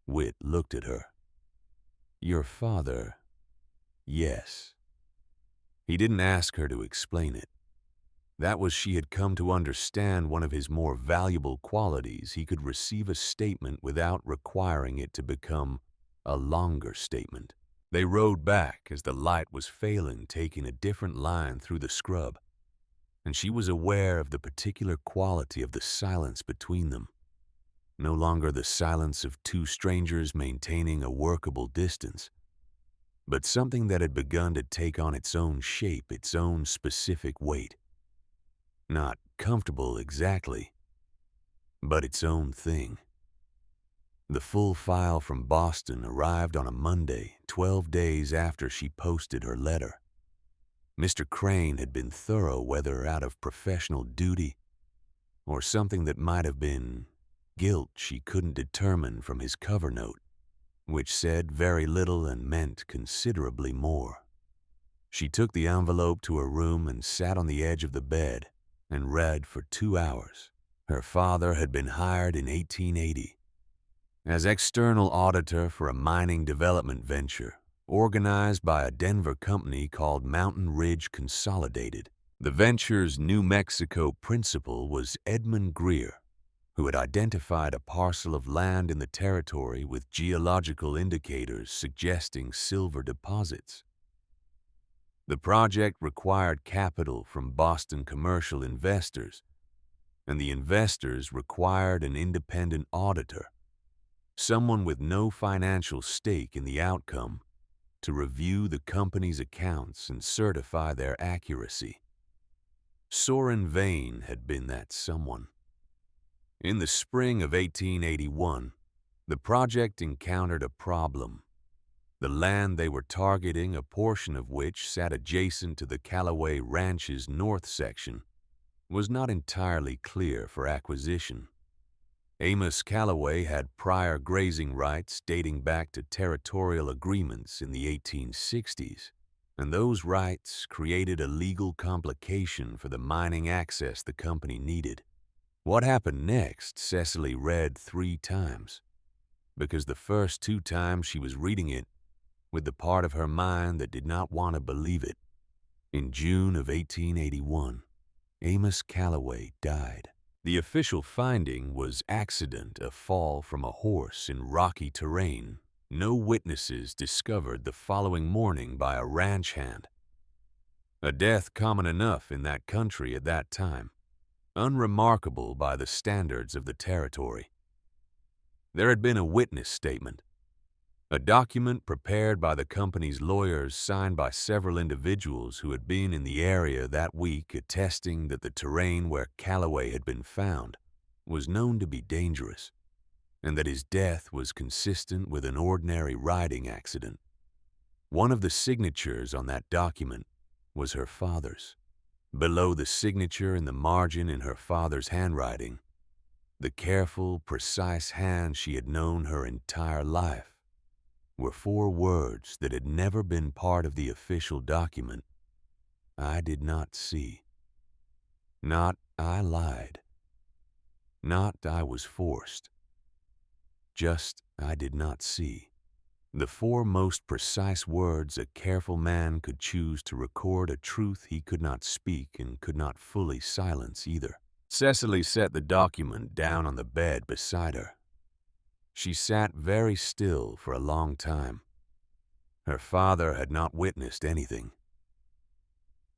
Speaker 1: Whit looked at her. Your father, yes. He didn't ask her to explain it. That was she had come to understand one of his more valuable qualities. He could receive a statement without requiring it to become a longer statement. They rode back as the light was failing, taking a different line through the scrub, and she was aware of the particular quality of the silence between them. No longer the silence of two strangers maintaining a workable distance, but something that had begun to take on its own shape, its own specific weight. Not comfortable exactly, but its own thing. The full file from Boston arrived on a Monday, 12 days after she posted her letter. Mr. Crane had been thorough, whether out of professional duty or something that might have been guilt she couldn't determine from his cover note, which said very little and meant considerably more. She took the envelope to her room and sat on the edge of the bed and read for 2 hours. Her father had been hired in 1880 as external auditor for a mining development venture organized by a Denver company called Mountain Ridge Consolidated. The venture's New Mexico principal was Edmund Greer, who had identified a parcel of land in the territory with geological indicators suggesting silver deposits. The project required capital from Boston commercial investors, and the investors required an independent auditor, someone with no financial stake in the outcome, to review the company's accounts and certify their accuracy. Soren Vane had been that someone. In the spring of 1881, the project encountered a problem. The land they were targeting, a portion of which sat adjacent to the Callaway Ranch's north section, was not entirely clear for acquisition. Amos Callaway had prior grazing rights dating back to territorial agreements in the 1860s, and those rights created a legal complication for the mining access the company needed. What happened next, Cecily read 3 times, because the first 2 times she was reading it with the part of her mind that did not want to believe it. In June of 1881, Amos Callaway died. The official finding was accident, a fall from a horse in rocky terrain. No witnesses discovered the following morning by a ranch hand. A death common enough in that country at that time, unremarkable by the standards of the territory. There had been a witness statement, a document prepared by the company's lawyers signed by several individuals who had been in the area that week, attesting that the terrain where Callaway had been found was known to be dangerous and that his death was consistent with an ordinary riding accident. One of the signatures on that document was her father's. Below the signature, in the margin in her father's handwriting, the careful, precise hand she had known her entire life, were 4 words that had never been part of the official document. I did not see. Not I lied. Not I was forced. just I did not see. The four most precise words a careful man could choose to record a truth he could not speak and could not fully silence either. Cecily set the document down on the bed beside her. She sat very still for a long time. Her father had not witnessed anything.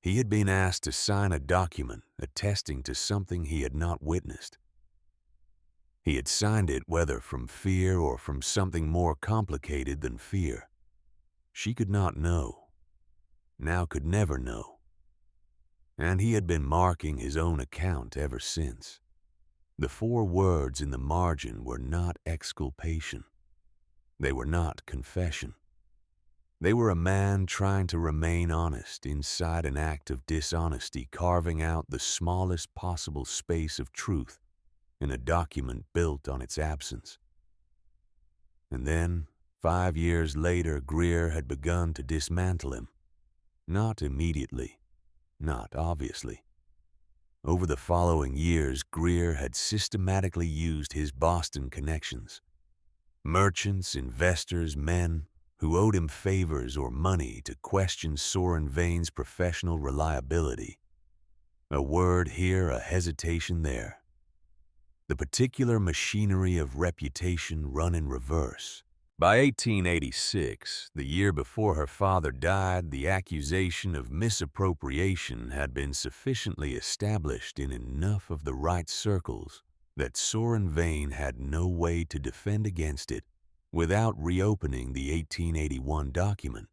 Speaker 1: He had been asked to sign a document attesting to something he had not witnessed. He had signed it whether from fear or from something more complicated than fear. She could not know, now could never know. And he had been marking his own account ever since. The four words in the margin were not exculpation. They were not confession. They were a man trying to remain honest inside an act of dishonesty, carving out the smallest possible space of truth in a document built on its absence. And then, 5 years later, Greer had begun to dismantle him. Not immediately, not obviously. Over the following years, Greer had systematically used his Boston connections. Merchants, investors, men who owed him favors or money to question Soren Vane's professional reliability. A word here, a hesitation there. The particular machinery of reputation run in reverse. By 1886, the year before her father died, the accusation of misappropriation had been sufficiently established in enough of the right circles that Soren Vane had no way to defend against it without reopening the 1881 document.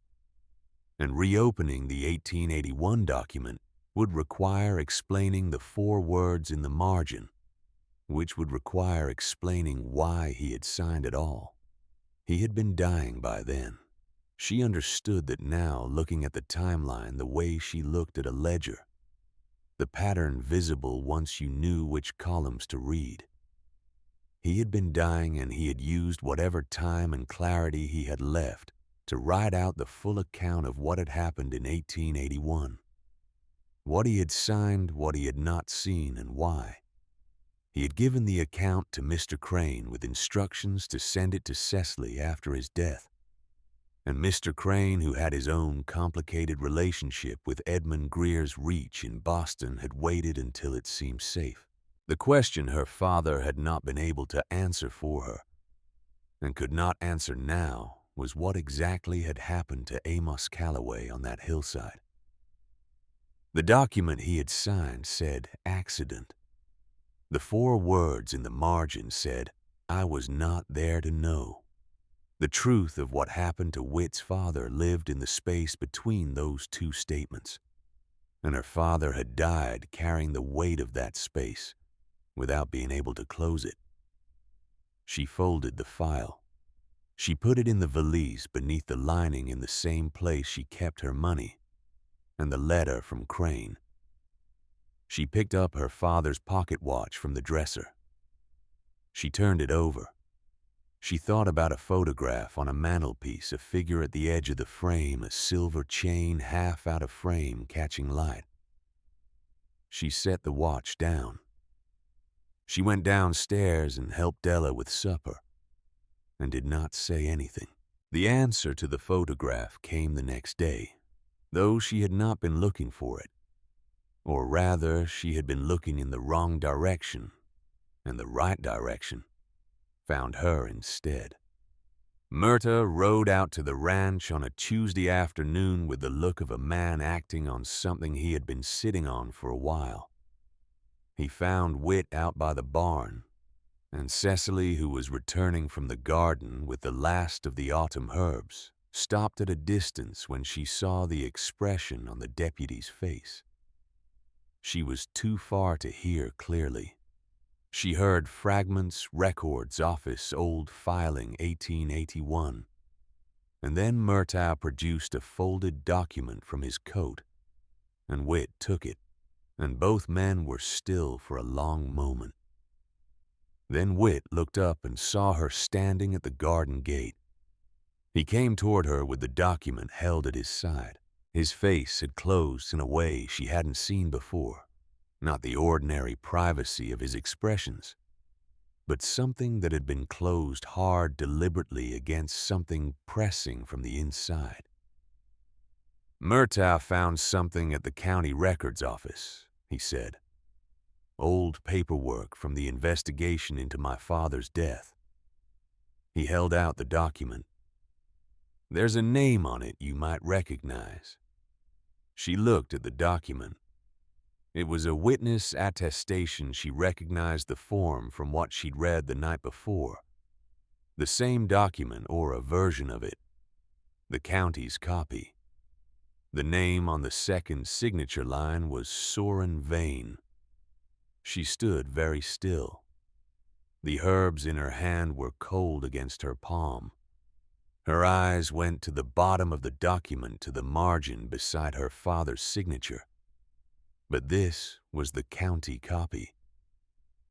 Speaker 1: And reopening the 1881 document would require explaining the four words in the margin, which would require explaining why he had signed it all. He had been dying by then. She understood that now, looking at the timeline the way she looked at a ledger, the pattern visible once you knew which columns to read. He had been dying, and he had used whatever time and clarity he had left to write out the full account of what had happened in 1881. What he had signed, what he had not seen, and why. He had given the account to Mr. Crane with instructions to send it to Cecily after his death. And Mr. Crane, who had his own complicated relationship with Edmund Greer's reach in Boston, had waited until it seemed safe. The question her father had not been able to answer for her, and could not answer now, was what exactly had happened to Amos Calloway on that hillside. The document he had signed said accident. The four words in the margin said, I was not there to know. The truth of what happened to Whit's father lived in the space between those two statements, and her father had died carrying the weight of that space without being able to close it. She folded the file. She put it in the valise beneath the lining in the same place she kept her money and the letter from Crane. She picked up her father's pocket watch from the dresser. She turned it over. She thought about a photograph on a mantelpiece, a figure at the edge of the frame, a silver chain half out of frame catching light. She set the watch down. She went downstairs and helped Della with supper, and did not say anything. The answer to the photograph came the next day, though she had not been looking for it. Or rather, she had been looking in the wrong direction, and the right direction found her instead. Myrta rode out to the ranch on a Tuesday afternoon with the look of a man acting on something he had been sitting on for a while. He found Whit out by the barn, and Cecily, who was returning from the garden with the last of the autumn herbs, stopped at a distance when she saw the expression on the deputy's face. She was too far to hear clearly. She heard fragments, records, office, old filing, 1881. And then Murtaugh produced a folded document from his coat, and Whit took it, and both men were still for a long moment. Then Whit looked up and saw her standing at the garden gate. He came toward her with the document held at his side. His face had closed in a way she hadn't seen before, not the ordinary privacy of his expressions. but something that had been closed hard deliberately against something pressing from the inside. "Murtaugh found something at the county records office," he said. "Old paperwork from the investigation into my father's death." He held out the document. "There's a name on it you might recognize." She looked at the document. It was a witness attestation. She recognized the form from what she'd read the night before. The same document, or a version of it. The county's copy. The name on the second signature line was Soren Vane. She stood very still. The herbs in her hand were cold against her palm. Her eyes went to the bottom of the document, to the margin beside her father's signature. But this was the county copy.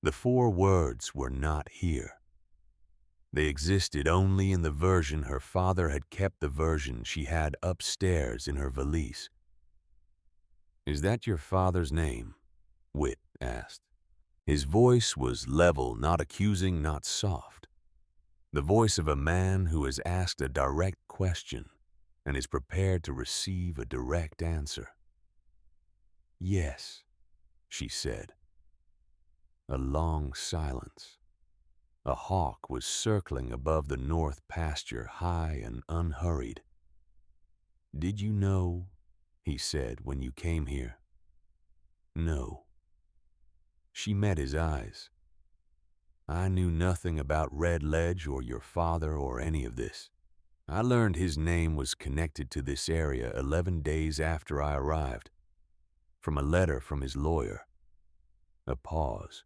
Speaker 1: The 4 words were not here. They existed only in the version her father had kept, the version she had upstairs in her valise. "Is that your father's name?" Whit asked. His voice was level, not accusing, not soft. The voice of a man who has asked a direct question and is prepared to receive a direct answer. "Yes," she said. A long silence. A hawk was circling above the north pasture, high and unhurried. "Did you know," he said, "when you came here?" "No." She met his eyes. "I knew nothing about Red Ledge or your father or any of this. I learned his name was connected to this area 11 days after I arrived, from a letter from his lawyer." A pause.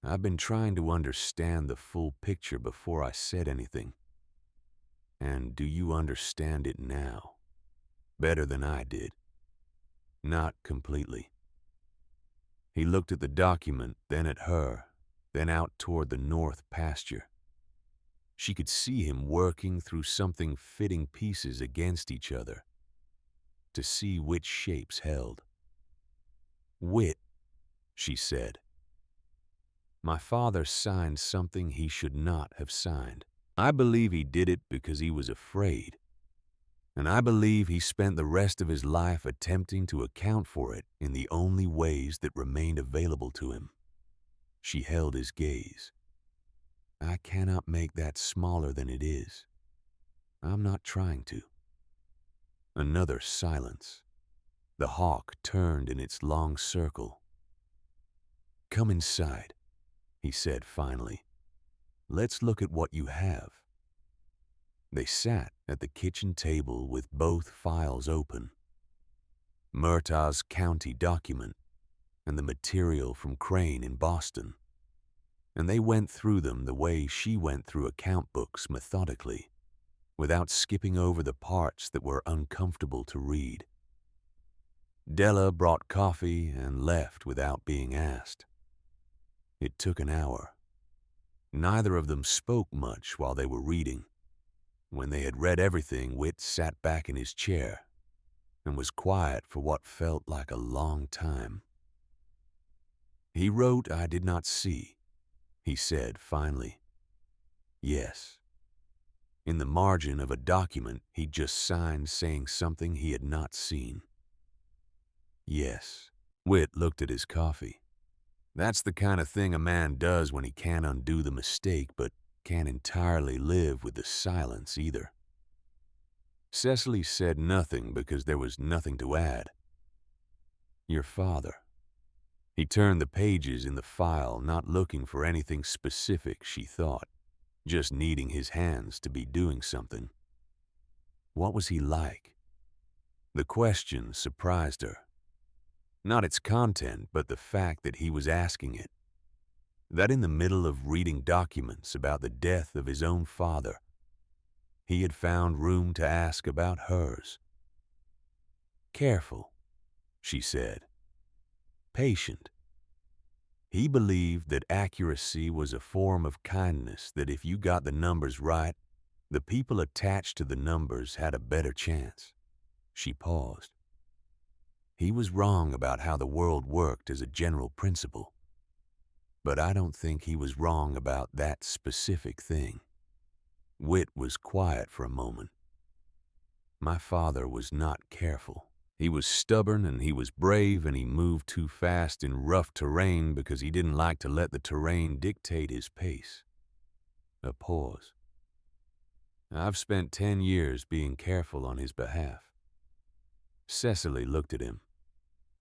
Speaker 1: "I've been trying to understand the full picture before I said anything. And do you understand it now? Better than I did?" "Not completely." He looked at the document, then at her, then out toward the north pasture. She could see him working through something, fitting pieces against each other to see which shapes held. "Whit," she said. "My father signed something he should not have signed. I believe he did it because he was afraid. And I believe he spent the rest of his life attempting to account for it in the only ways that remained available to him." She held his gaze. "I cannot make that smaller than it is. I'm not trying to." Another silence. The hawk turned in its long circle. "Come inside," he said finally. "Let's look at what you have." They sat at the kitchen table with both files open. Murtaugh's county document and the material from Crane in Boston. And they went through them the way she went through account books, methodically, without skipping over the parts that were uncomfortable to read. Della brought coffee and left without being asked. It took an hour. Neither of them spoke much while they were reading. When they had read everything, Whit sat back in his chair and was quiet for what felt like a long time. "He wrote I did not see," he said finally. "Yes." In the margin of a document he'd just signed saying something he had not seen. "Yes." Whit looked at his coffee. "That's the kind of thing a man does when he can't undo the mistake, but can't entirely live with the silence either." Cecily said nothing because there was nothing to add. "Your father." He turned the pages in the file, not looking for anything specific, she thought, just needing his hands to be doing something. What was he like? The question surprised her. Not its content, but the fact that he was asking it. That in the middle of reading documents about the death of his own father, he had found room to ask about hers. "Careful," she said. "Patient." He believed that accuracy was a form of kindness, that if you got the numbers right, the people attached to the numbers had a better chance. She paused. He was wrong about how the world worked as a general principle. but I don't think he was wrong about that specific thing. Whit was quiet for a moment. My father was not careful. He was stubborn and he was brave and he moved too fast in rough terrain because he didn't like to let the terrain dictate his pace. A pause. I've spent 10 years being careful on his behalf. Cecily looked at him.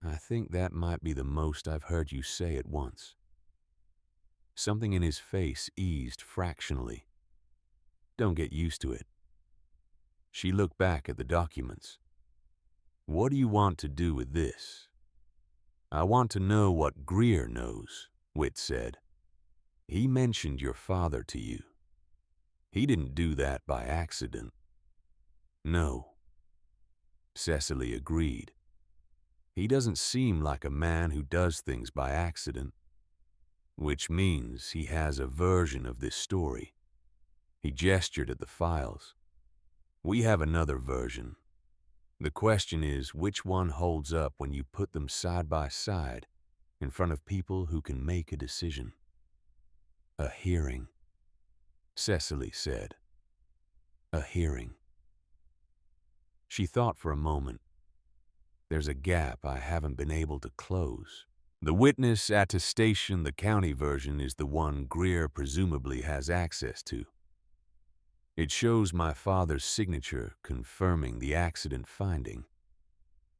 Speaker 1: I think that might be the most I've heard you say at once. Something in his face eased fractionally. Don't get used to it. She looked back at the documents. What do you want to do with this? I want to know what Greer knows, Whit said. He mentioned your father to you. He didn't do that by accident. No. Cecily agreed. He doesn't seem like a man who does things by accident, which means he has a version of this story. He gestured at the files. We have another version. The question is, which one holds up when you put them side by side in front of people who can make a decision? A hearing, Cecily said. A hearing. She thought for a moment. There's a gap I haven't been able to close. The witness attestation, the county version, is the one Greer presumably has access to. It shows my father's signature confirming the accident finding.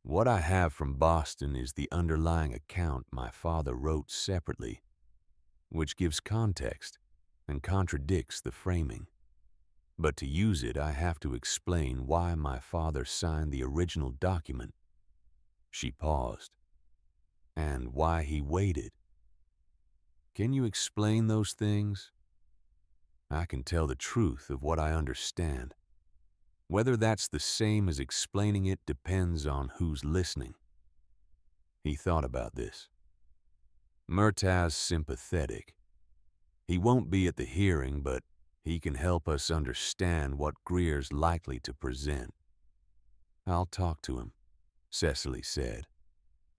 Speaker 1: What I have from Boston is the underlying account my father wrote separately, which gives context and contradicts the framing. But to use it, I have to explain why my father signed the original document. She paused. And why he waited. Can you explain those things? I can tell the truth of what I understand. Whether that's the same as explaining it depends on who's listening. He thought about this. Murtaugh's sympathetic. He won't be at the hearing, but he can help us understand what Greer's likely to present. I'll talk to him, Cecily said,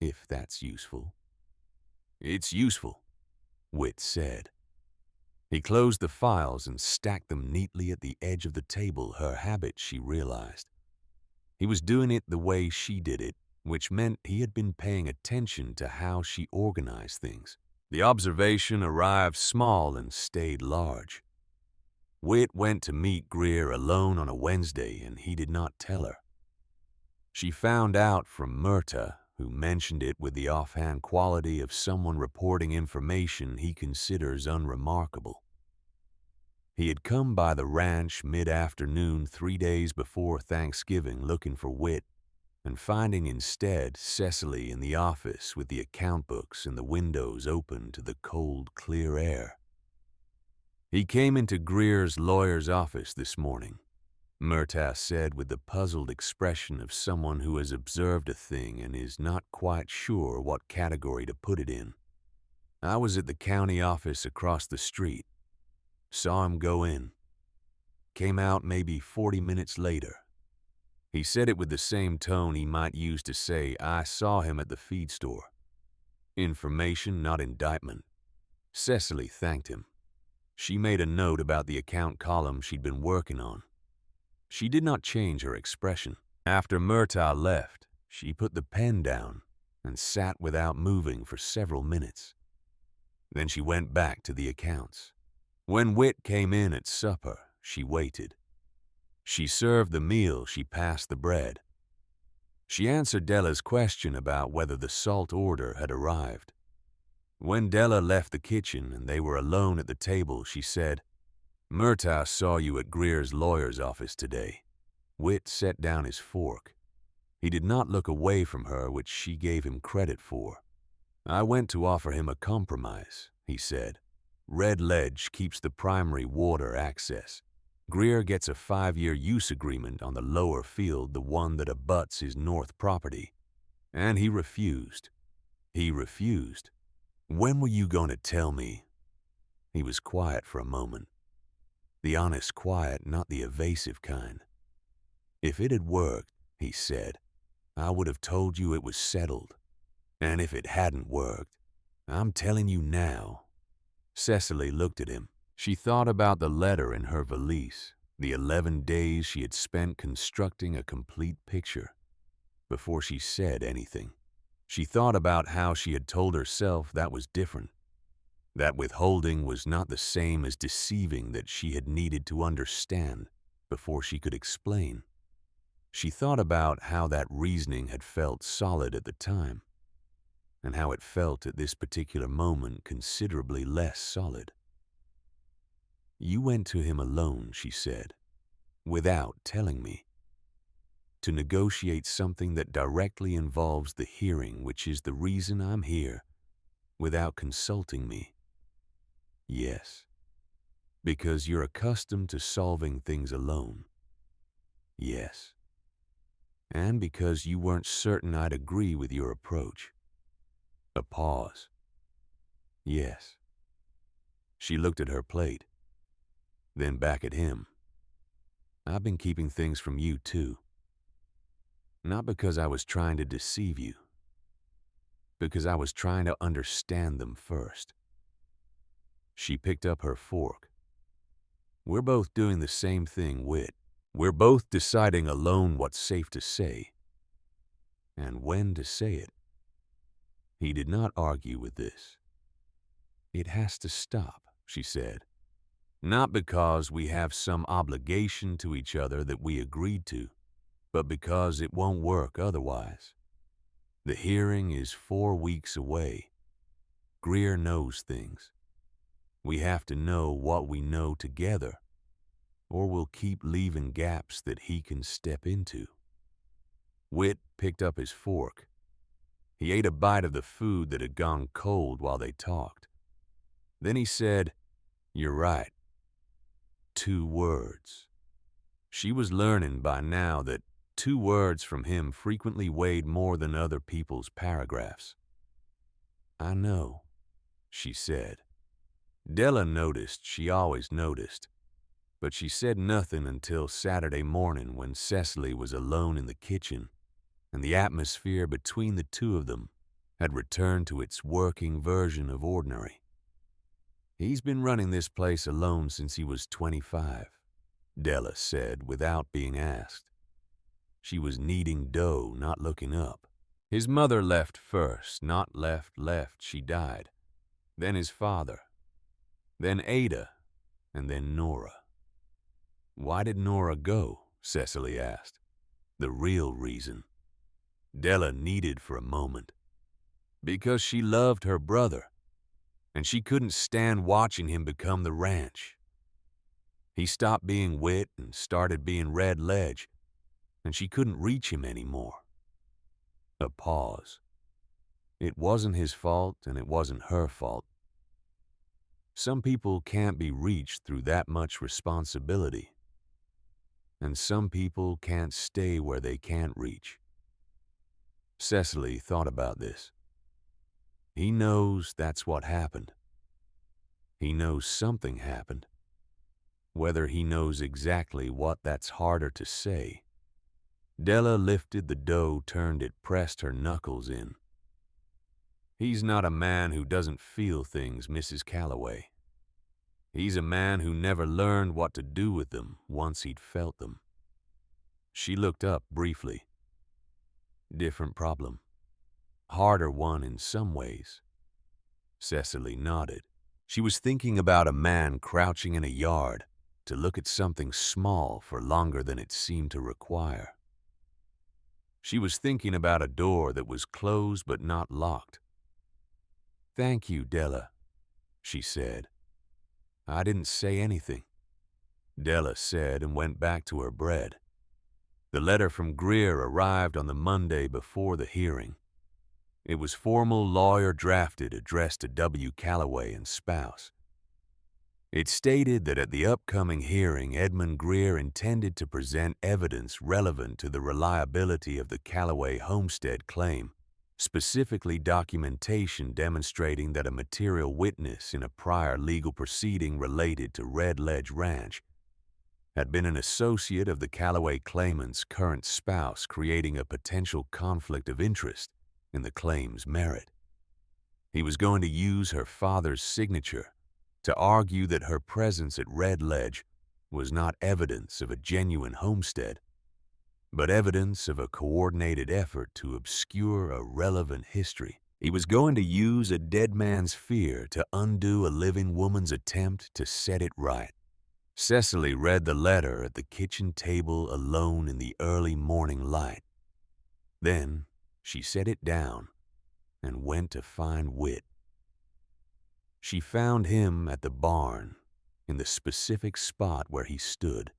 Speaker 1: if that's useful. It's useful, Whit said. He closed the files and stacked them neatly at the edge of the table, her habit, she realized. He was doing it the way she did it, which meant he had been paying attention to how she organized things. The observation arrived small and stayed large. Whit went to meet Greer alone on a Wednesday, and he did not tell her. She found out from Murtaugh, who mentioned it with the offhand quality of someone reporting information he considers unremarkable. He had come by the ranch mid-afternoon 3 days before Thanksgiving looking for Whit, and finding instead Cecily in the office with the account books and the windows open to the cold, clear air. He came into Greer's lawyer's office this morning, Murtaugh said with the puzzled expression of someone who has observed a thing and is not quite sure what category to put it in. I was at the county office across the street. Saw him go in. Came out maybe 40 minutes later. He said it with the same tone he might use to say, I saw him at the feed store. Information, not indictment. Cecily thanked him. She made a note about the account column she'd been working on. She did not change her expression. After Murtaugh left, she put the pen down and sat without moving for several minutes. Then she went back to the accounts. When Whit came in at supper, she waited. She served the meal, she passed the bread. She answered Della's question about whether the salt order had arrived. When Della left the kitchen and they were alone at the table, she said, Murtaugh saw you at Greer's lawyer's office today. Whit set down his fork. He did not look away from her, which she gave him credit for. I went to offer him a compromise, he said. Red Ledge keeps the primary water access. Greer gets a 5-year use agreement on the lower field, the one that abuts his north property. And he refused. He refused. When were you going to tell me? He was quiet for a moment. The honest quiet, not the evasive kind. If it had worked, he said, I would have told you it was settled. And if it hadn't worked, I'm telling you now, Cecily looked at him. She thought about the letter in her valise, the 11 days she had spent constructing a complete picture, before she said anything. She thought about how she had told herself that was different, that withholding was not the same as deceiving, that she had needed to understand before she could explain. She thought about how that reasoning had felt solid at the time, and how it felt at this particular moment considerably less solid. "You went to him alone," she said, "without telling me, to negotiate something that directly involves the hearing, which is the reason I'm here, without consulting me." "Yes." "Because you're accustomed to solving things alone." "Yes." "And because you weren't certain I'd agree with your approach." A pause. "Yes." She looked at her plate, then back at him. "I've been keeping things from you, too. Not because I was trying to deceive you, because I was trying to understand them first." She picked up her fork. "We're both doing the same thing, Whit. We're both deciding alone what's safe to say, and when to say it." He did not argue with this. "It has to stop," she said. "Not because we have some obligation to each other that we agreed to, but because it won't work otherwise. The hearing is 4 weeks away. Greer knows things. We have to know what we know together, or we'll keep leaving gaps that he can step into." Whit picked up his fork. He ate a bite of the food that had gone cold while they talked. Then he said, "You're right. 2 words." She was learning by now that 2 words from him frequently weighed more than other people's paragraphs. "I know," she said. Della noticed she always noticed, but she said nothing until Saturday morning when Cecily was alone in the kitchen and the atmosphere between the two of them had returned to its working version of ordinary. "He's been running this place alone since he was 25, Della said without being asked. She was kneading dough, not looking up. "His mother left first, not left, she died. Then his father. Then Ada, and then Nora." "Why did Nora go?" Cecily asked. "The real reason." Della kneaded for a moment. "Because she loved her brother, and she couldn't stand watching him become the ranch. He stopped being Whit and started being Red Ledge, and she couldn't reach him anymore." A pause. "It wasn't his fault, and it wasn't her fault. Some people can't be reached through that much responsibility, and some people can't stay where they can't reach." Cecily thought about this. He knows that's what happened. He knows something happened. Whether he knows exactly what, that's harder to say. Della lifted the dough, turned it, pressed her knuckles in. "He's not a man who doesn't feel things, Mrs. Calloway. He's a man who never learned what to do with them once he'd felt them." She looked up briefly. "Different problem. Harder one in some ways." Cecily nodded. She was thinking about a man crouching in a yard to look at something small for longer than it seemed to require. She was thinking about a door that was closed but not locked. "Thank you, Della," she said. "I didn't say anything," Della said, and went back to her bread. The letter from Greer arrived on the Monday before the hearing. It was formal, lawyer-drafted, addressed to W. Calloway and spouse. It stated that at the upcoming hearing, Edmund Greer intended to present evidence relevant to the reliability of the Calloway homestead claim, specifically documentation demonstrating that a material witness in a prior legal proceeding related to Red Ledge Ranch had been an associate of the Calloway claimant's current spouse, creating a potential conflict of interest in the claim's merit. He was going to use her father's signature to argue that her presence at Red Ledge was not evidence of a genuine homestead, but evidence of a coordinated effort to obscure a relevant history. He was going to use a dead man's fear to undo a living woman's attempt to set it right. Cecily read the letter at the kitchen table alone in the early morning light. Then she set it down and went to find Whit. She found him at the barn, in the specific spot where he stood.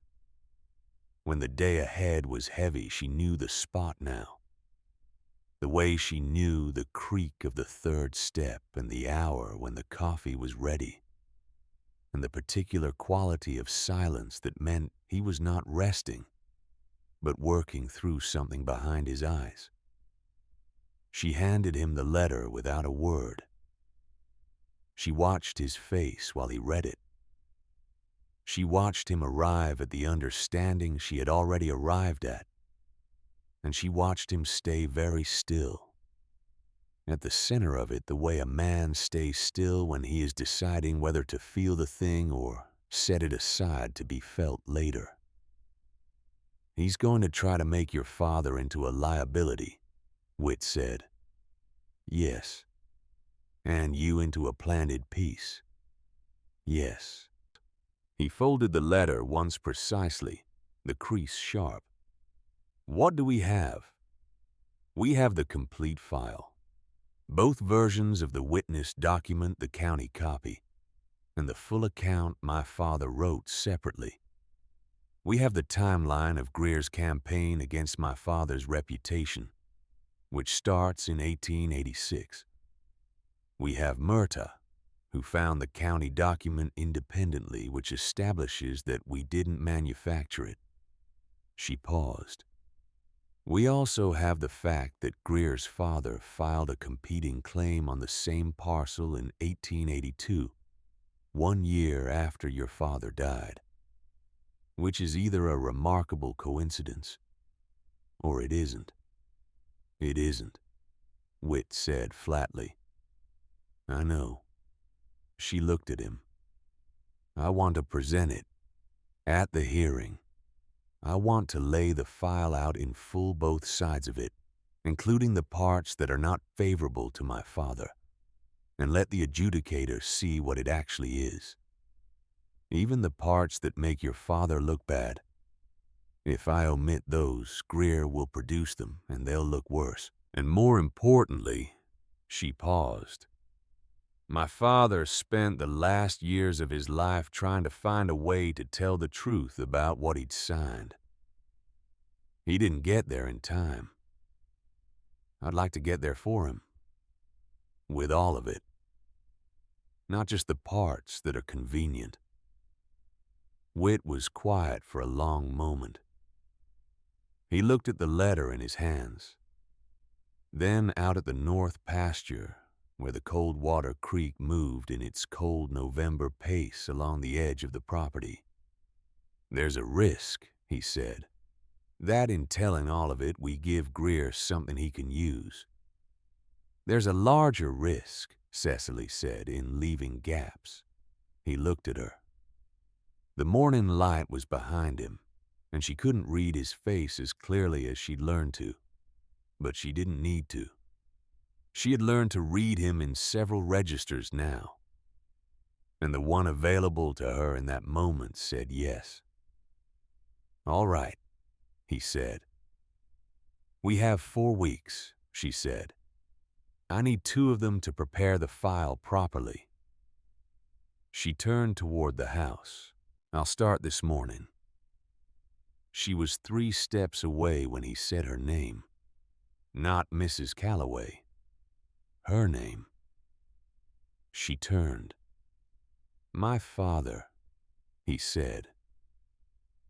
Speaker 1: When the day ahead was heavy, she knew the spot now. The way she knew the creak of the third step and the hour when the coffee was ready, and the particular quality of silence that meant he was not resting, but working through something behind his eyes. She handed him the letter without a word. She watched his face while he read it. She watched him arrive at the understanding she had already arrived at, and she watched him stay very still. At the center of it, the way a man stays still when he is deciding whether to feel the thing or set it aside to be felt later. He's going to try to make your father into a liability, Whit said. Yes. And you into a planted piece. Yes. He folded the letter once precisely, the crease sharp. What do we have? We have the complete file. Both versions of the witness document the county copy, and the full account my father wrote separately. We have the timeline of Greer's campaign against my father's reputation, which starts in 1886. We have Murtagh, who found the county document independently, which establishes that we didn't manufacture it. She paused. We also have the fact that Greer's father filed a competing claim on the same parcel in 1882, 1 year after your father died, which is either a remarkable coincidence or it isn't. It isn't, Whit said flatly. I know. She looked at him. I want to present it at the hearing. I want to lay the file out in full, both sides of it, including the parts that are not favorable to my father, and let the adjudicator see what it actually is. Even the parts that make your father look bad. If I omit those, Greer will produce them, and they'll look worse. And more importantly, she paused. My father spent the last years of his life trying to find a way to tell the truth about what he'd signed. He didn't get there in time. I'd like to get there for him. With all of it. Not just the parts that are convenient. Whit was quiet for a long moment. He looked at the letter in his hands. Then out at the north pasture, where the Coldwater Creek moved in its cold November pace along the edge of the property. There's a risk, he said, that in telling all of it we give Greer something he can use. There's a larger risk, Cecily said, in leaving gaps. He looked at her. The morning light was behind him, and she couldn't read his face as clearly as she'd learned to, but she didn't need to. She had learned to read him in several registers now, and the one available to her in that moment said yes. All right, he said. We have 4 weeks, she said. I need 2 of them to prepare the file properly. She turned toward the house. I'll start this morning. She was 3 steps away when he said her name. Not Mrs. Calloway. Her name. She turned. My father, he said.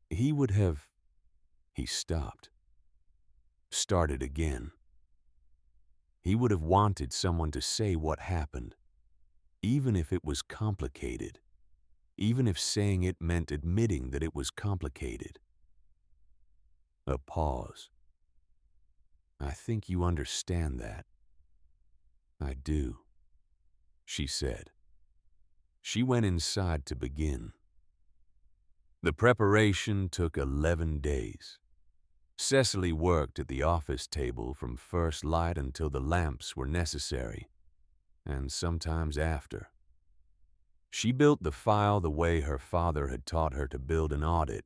Speaker 1: He would have... He stopped. Started again. He would have wanted someone to say what happened, even if it was complicated, even if saying it meant admitting that it was complicated. A pause. I think you understand that. I do, she said. She went inside to begin. The preparation took 11 days. Cecily worked at the office table from first light until the lamps were necessary, and sometimes after. She built the file the way her father had taught her to build an audit,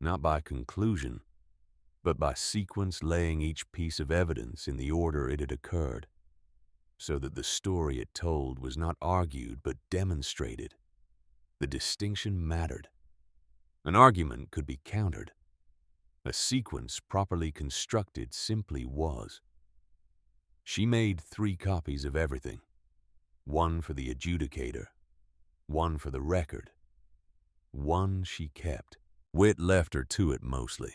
Speaker 1: not by conclusion, but by sequence, laying each piece of evidence in the order it had occurred, so that the story it told was not argued but demonstrated. The distinction mattered. An argument could be countered. A sequence properly constructed simply was. She made 3 copies of everything, one for the adjudicator, one for the record, one she kept. Whit left her to it mostly.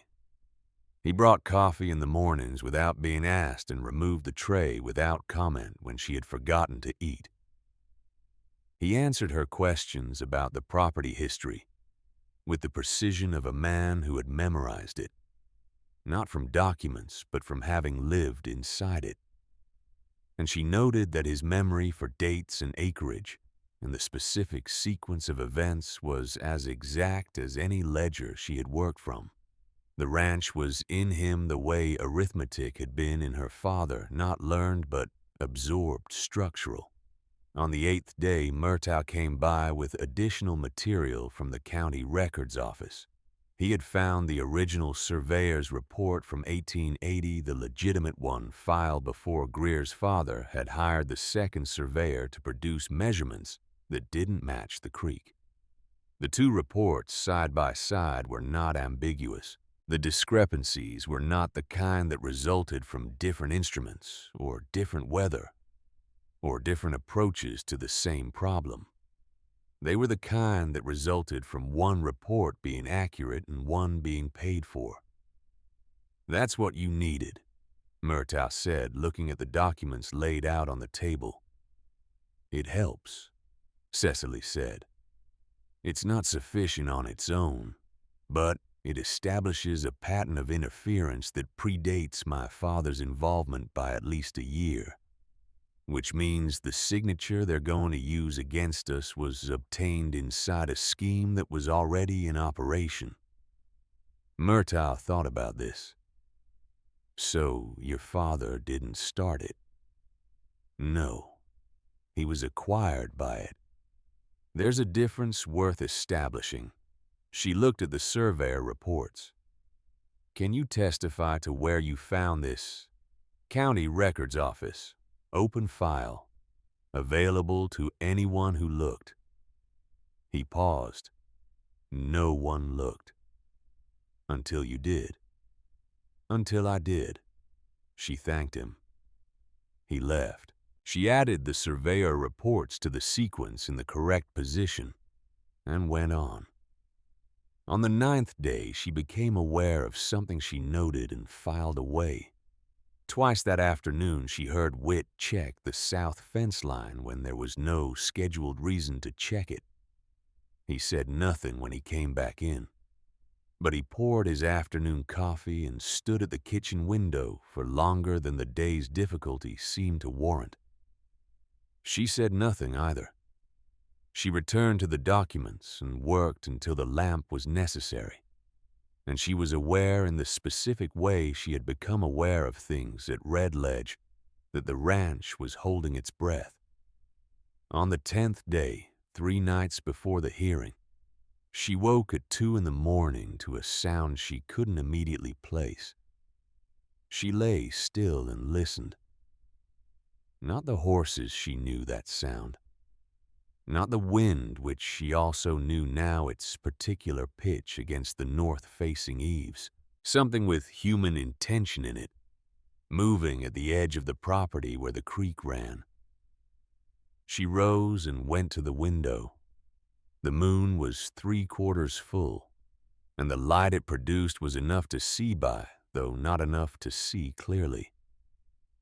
Speaker 1: He brought coffee in the mornings without being asked and removed the tray without comment when she had forgotten to eat. He answered her questions about the property history with the precision of a man who had memorized it, not from documents but from having lived inside it. And she noted that his memory for dates and acreage and the specific sequence of events was as exact as any ledger she had worked from. The ranch was in him the way arithmetic had been in her father, not learned but absorbed, structural. On the 8th day, Murtaugh came by with additional material from the county records office. He had found the original surveyor's report from 1880, the legitimate one filed before Greer's father had hired the second surveyor to produce measurements that didn't match the creek. The 2 reports side by side were not ambiguous. The discrepancies were not the kind that resulted from different instruments or different weather or different approaches to the same problem. They were the kind that resulted from one report being accurate and one being paid for. That's what you needed, Murtaugh said, looking at the documents laid out on the table. It helps, Cecily said. It's not sufficient on its own, but it establishes a pattern of interference that predates my father's involvement by at least a year, which means the signature they're going to use against us was obtained inside a scheme that was already in operation. Murtaugh thought about this. So your father didn't start it? No, he was acquired by it. There's a difference worth establishing. She looked at the surveyor reports. Can you testify to where you found this? County records office. Open file. Available to anyone who looked. He paused. No one looked. Until you did. Until I did. She thanked him. He left. She added the surveyor reports to the sequence in the correct position and went on. On the 9th day, she became aware of something she noted and filed away. Twice that afternoon, she heard Whit check the south fence line when there was no scheduled reason to check it. He said nothing when he came back in, but he poured his afternoon coffee and stood at the kitchen window for longer than the day's difficulty seemed to warrant. She said nothing either. She returned to the documents and worked until the lamp was necessary, and she was aware in the specific way she had become aware of things at Red Ledge that the ranch was holding its breath. On the 10th day, 3 nights before the hearing, she woke at 2 a.m. to a sound she couldn't immediately place. She lay still and listened. Not the horses she knew that sound. Not the wind, which she also knew now its particular pitch against the north-facing eaves. Something with human intention in it, moving at the edge of the property where the creek ran. She rose and went to the window. The moon was 3/4 full, and the light it produced was enough to see by, though not enough to see clearly.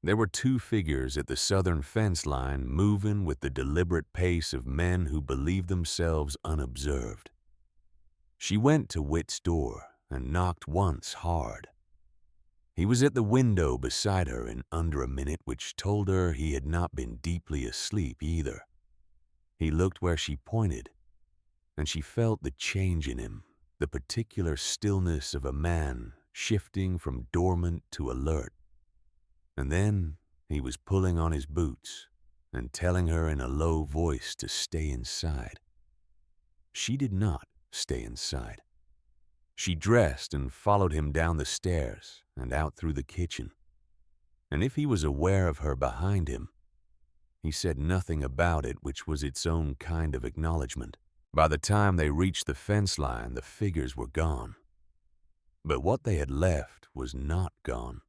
Speaker 1: There were 2 figures at the southern fence line moving with the deliberate pace of men who believe themselves unobserved. She went to Whit's door and knocked once hard. He was at the window beside her in under a minute, which told her he had not been deeply asleep either. He looked where she pointed, and she felt the change in him, the particular stillness of a man shifting from dormant to alert. And then he was pulling on his boots and telling her in a low voice to stay inside. She did not stay inside. She dressed and followed him down the stairs and out through the kitchen. And if he was aware of her behind him, he said nothing about it, which was its own kind of acknowledgement. By the time they reached the fence line, the figures were gone. But what they had left was not gone.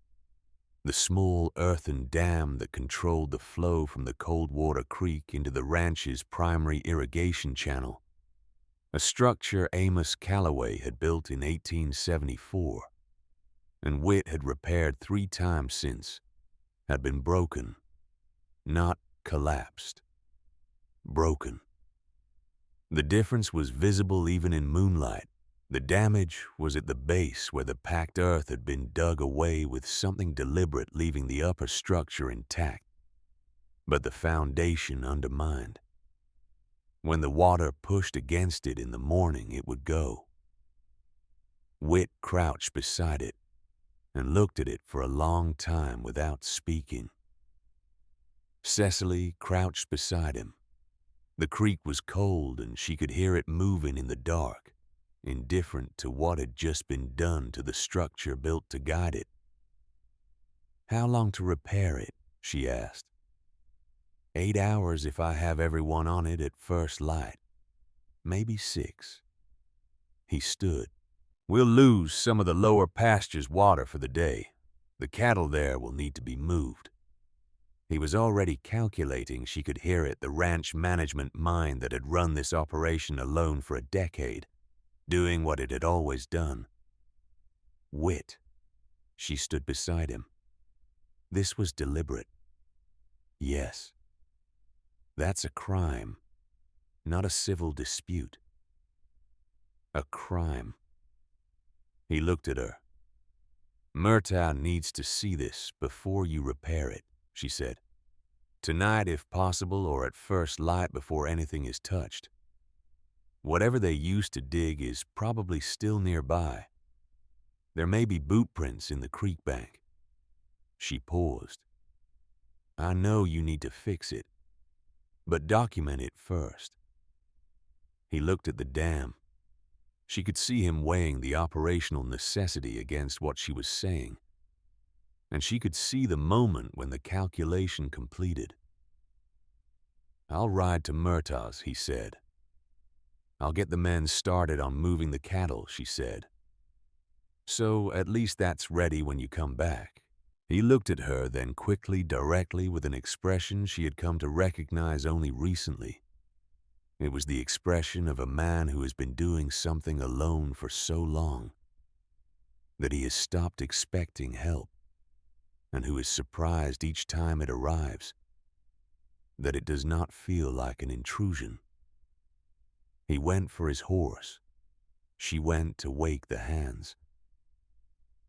Speaker 1: The small earthen dam that controlled the flow from the Coldwater Creek into the ranch's primary irrigation channel, a structure Amos Calloway had built in 1874, and Witt had repaired 3 times since, had been broken, not collapsed. Broken. The difference was visible even in moonlight. The damage was at the base where the packed earth had been dug away with something deliberate, leaving the upper structure intact, but the foundation undermined. When the water pushed against it in the morning, it would go. Witt crouched beside it and looked at it for a long time without speaking. Cecily crouched beside him. The creek was cold and she could hear it moving in the dark, indifferent to what had just been done to the structure built to guide it. "How long to repair it?" she asked. 8 hours if I have everyone on it at first light. Maybe 6. He stood. "We'll lose some of the lower pastures' water for the day. The cattle there will need to be moved." He was already calculating. She could hear it, the ranch management mind that had run this operation alone for a decade, doing what it had always done. Witt. She stood beside him. This was deliberate. Yes. That's a crime, not a civil dispute. A crime. He looked at her. "Murtaugh needs to see this before you repair it," she said. "Tonight if possible, or at first light before anything is touched. Whatever they used to dig is probably still nearby. There may be boot prints in the creek bank." She paused. "I know you need to fix it, but document it first." He looked at the dam. She could see him weighing the operational necessity against what she was saying, and she could see the moment when the calculation completed. "I'll ride to Murtaugh's," he said. "I'll get the men started on moving the cattle," she said. "So at least that's ready when you come back." He looked at her, then quickly, directly, with an expression she had come to recognize only recently. It was the expression of a man who has been doing something alone for so long that he has stopped expecting help, and who is surprised each time it arrives, that it does not feel like an intrusion. He went for his horse. She went to wake the hands.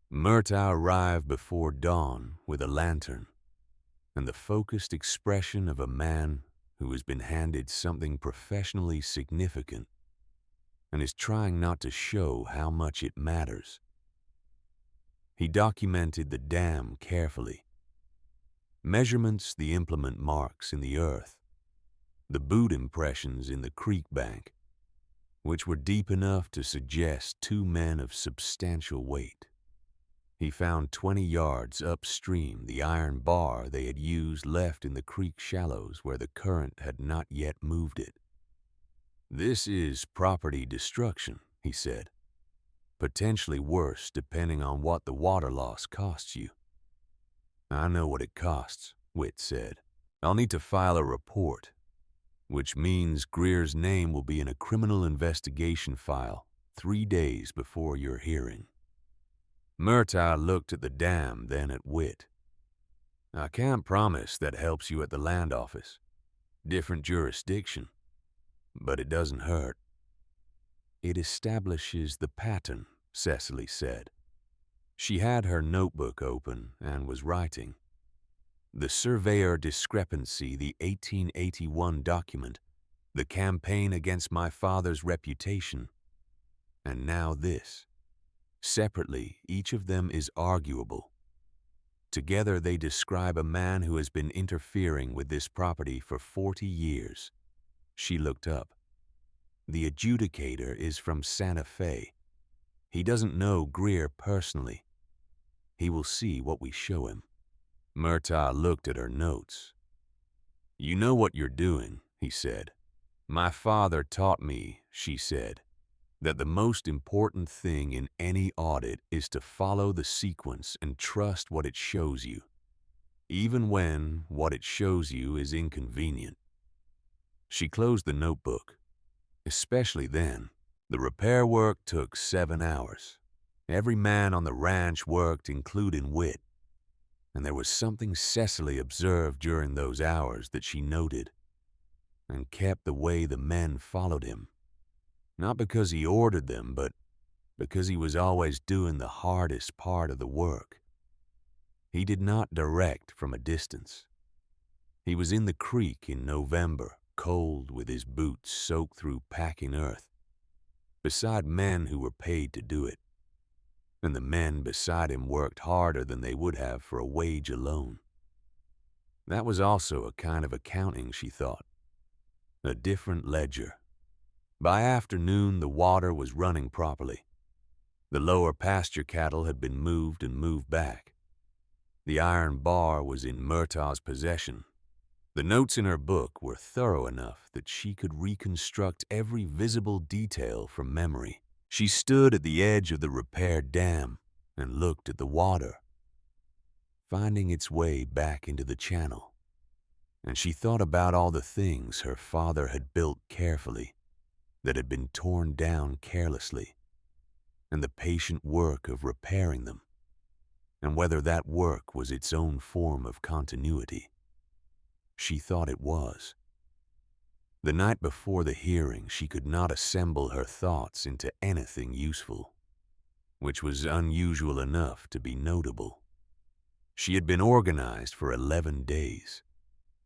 Speaker 1: Murtaugh arrived before dawn with a lantern and the focused expression of a man who has been handed something professionally significant and is trying not to show how much it matters. He documented the dam carefully. Measurements, the implement marks in the earth, the boot impressions in the creek bank, which were deep enough to suggest 2 men of substantial weight. He found 20 yards upstream the iron bar they had used left in the creek shallows where the current had not yet moved it. "This is property destruction," he said. "Potentially worse depending on what the water loss costs you." "I know what it costs," Witt said. "I'll need to file a report, which means Greer's name will be in a criminal investigation file 3 days before your hearing." Murtaugh looked at the dam, then at Witt. "I can't promise that helps you at the land office. Different jurisdiction. But it doesn't hurt." "It establishes the pattern," Cecily said. She had her notebook open and was writing. "The surveyor discrepancy, the 1881 document, the campaign against my father's reputation, and now this. Separately, each of them is arguable. Together, they describe a man who has been interfering with this property for 40 years. She looked up. The adjudicator is from Santa Fe. He doesn't know Greer personally. He will see what we show him. Murtaugh looked at her notes. You know what you're doing, he said. My father taught me, she said, that the most important thing in any audit is to follow the sequence and trust what it shows you, even when what it shows you is inconvenient. She closed the notebook. Especially then, the repair work took 7 hours. Every man on the ranch worked, including Whit, and there was something Cecily observed during those hours that she noted and kept the way the men followed him. Not because he ordered them, but because he was always doing the hardest part of the work. He did not direct from a distance. He was in the creek in November, cold with his boots soaked through packing earth, beside men who were paid to do it. And the men beside him worked harder than they would have for a wage alone. That was also a kind of accounting, she thought. A different ledger. By afternoon, the water was running properly. The lower pasture cattle had been moved and moved back. The iron bar was in Murtaugh's possession. The notes in her book were thorough enough that she could reconstruct every visible detail from memory. She stood at the edge of the repaired dam and looked at the water, finding its way back into the channel. And she thought about all the things her father had built carefully, that had been torn down carelessly, and the patient work of repairing them, and whether that work was its own form of continuity. She thought it was. The night before the hearing, she could not assemble her thoughts into anything useful, which was unusual enough to be notable. She had been organized for 11 days.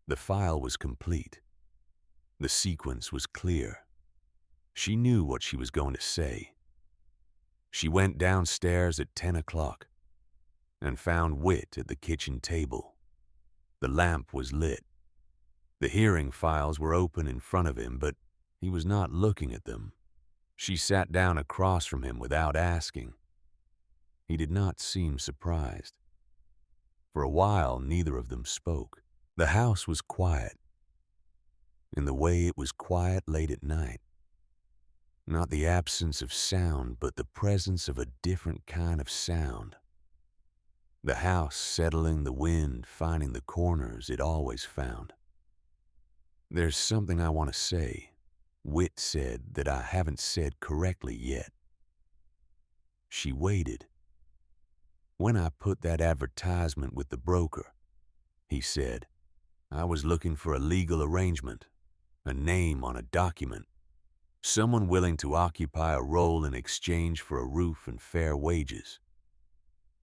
Speaker 1: The file was complete. The sequence was clear. She knew what she was going to say. She went downstairs at 10 o'clock and found Whit at the kitchen table. The lamp was lit. The hearing files were open in front of him, but he was not looking at them. She sat down across from him without asking. He did not seem surprised. For a while, neither of them spoke. The house was quiet, in the way it was quiet late at night. Not the absence of sound, but the presence of a different kind of sound. The house settling the wind, finding the corners it always found. There's something I want to say, Whit said, that I haven't said correctly yet. She waited. When I put that advertisement with the broker, he said, I was looking for a legal arrangement, a name on a document, someone willing to occupy a role in exchange for a roof and fair wages.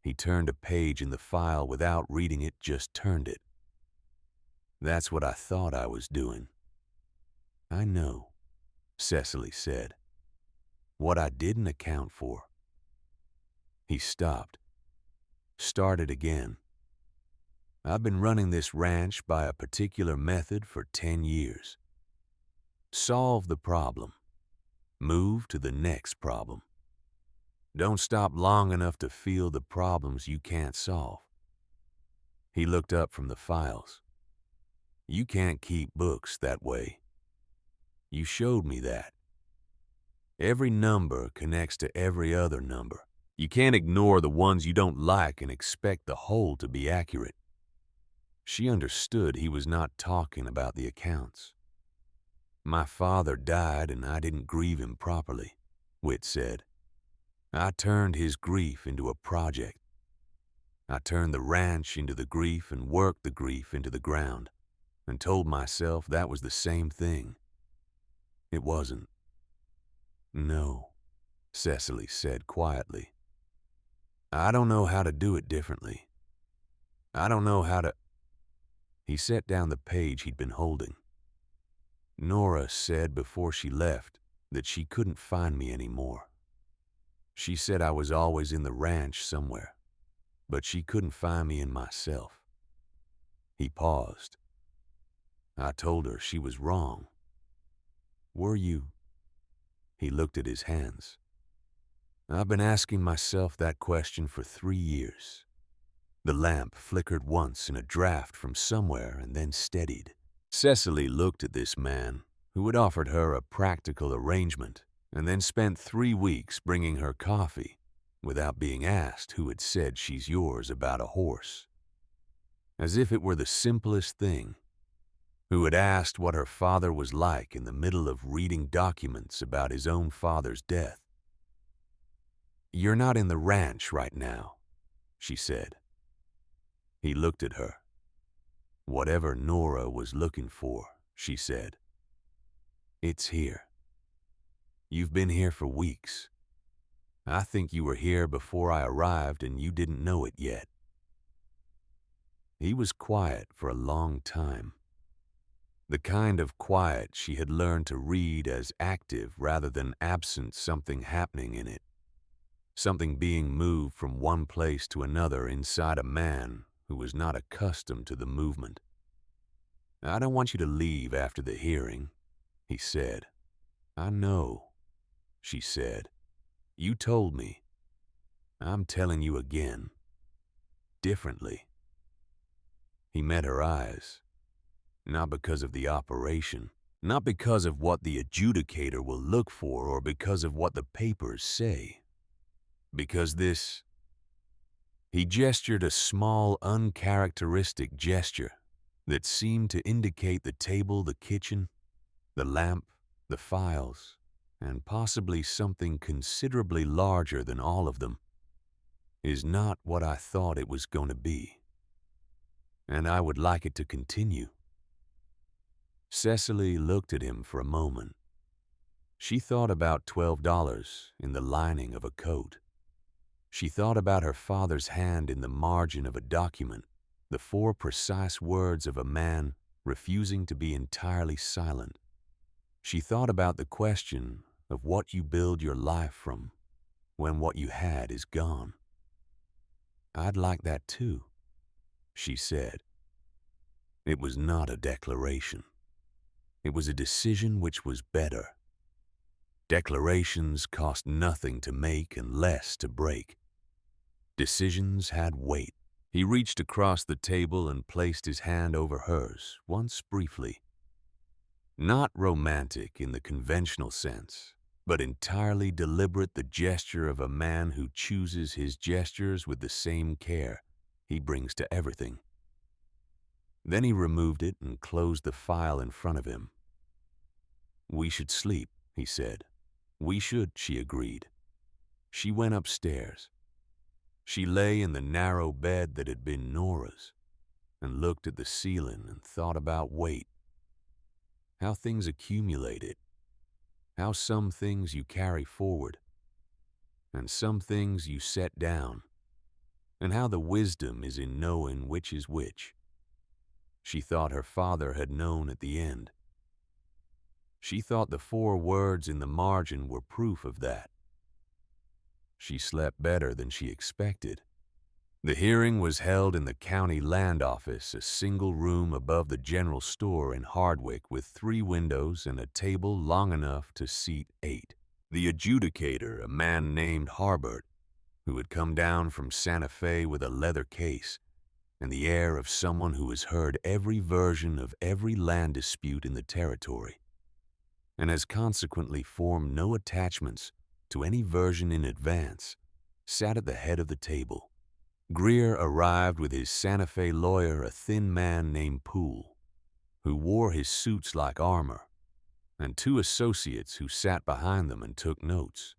Speaker 1: He turned a page in the file without reading it, just turned it. That's what I thought I was doing. I know, Cecily said. What I didn't account for. He stopped, started again. I've been running this ranch by a particular method for 10 years. Solve the problem. Move to the next problem. Don't stop long enough to feel the problems you can't solve. He looked up from the files. You can't keep books that way. You showed me that. Every number connects to every other number. You can't ignore the ones you don't like and expect the whole to be accurate. She understood he was not talking about the accounts. My father died and I didn't grieve him properly, Whit said. I turned his grief into a project. I turned the ranch into the grief and worked the grief into the ground, and told myself that was the same thing. It wasn't. No, Cecily said quietly. I don't know how to do it differently. I don't know how to... He set down the page he'd been holding. Nora said before she left that she couldn't find me anymore. She said I was always in the ranch somewhere, but she couldn't find me in myself. He paused. I told her she was wrong. Were you? He looked at his hands. I've been asking myself that question for 3 years. The lamp flickered once in a draft from somewhere and then steadied. Cecily looked at this man who had offered her a practical arrangement and then spent 3 weeks bringing her coffee without being asked who had said she's yours about a horse. As if it were the simplest thing. Who had asked what her father was like in the middle of reading documents about his own father's death. You're not in the ranch right now, she said. He looked at her. Whatever Nora was looking for, she said. It's here. You've been here for weeks. I think you were here before I arrived and you didn't know it yet. He was quiet for a long time. The kind of quiet she had learned to read as active rather than absent something happening in it. Something being moved from one place to another inside a man who was not accustomed to the movement. I don't want you to leave after the hearing, he said. I know, she said. You told me. I'm telling you again. Differently. He met her eyes. Not because of the operation, not because of what the adjudicator will look for or because of what the papers say. Because this... He gestured a small, uncharacteristic gesture that seemed to indicate the table, the kitchen, the lamp, the files, and possibly something considerably larger than all of them, is not what I thought it was going to be. And I would like it to continue. Cecily looked at him for a moment. She thought about $12 in the lining of a coat. She thought about her father's hand in the margin of a document, the 4 precise words of a man refusing to be entirely silent. She thought about the question of what you build your life from when what you had is gone. I'd like that too, she said. It was not a declaration. It was a decision which was better. Declarations cost nothing to make and less to break. Decisions had weight. He reached across the table and placed his hand over hers, once briefly. Not romantic in the conventional sense, but entirely deliberate, the gesture of a man who chooses his gestures with the same care he brings to everything. Then he removed it and closed the file in front of him. We should sleep, he said. We should, she agreed. She went upstairs. She lay in the narrow bed that had been Nora's and looked at the ceiling and thought about weight. How things accumulated. How some things you carry forward and some things you set down, and how the wisdom is in knowing which is which. She thought her father had known at the end. She thought the 4 words in the margin were proof of that. She slept better than she expected. The hearing was held in the county land office, a single room above the general store in Hardwick with 3 windows and a table long enough to seat 8. The adjudicator, a man named Harbert, who had come down from Santa Fe with a leather case and the air of someone who has heard every version of every land dispute in the territory, and has consequently formed no attachments to any version in advance, sat at the head of the table. Greer arrived with his Santa Fe lawyer, a thin man named Poole, who wore his suits like armor, and 2 associates who sat behind them and took notes.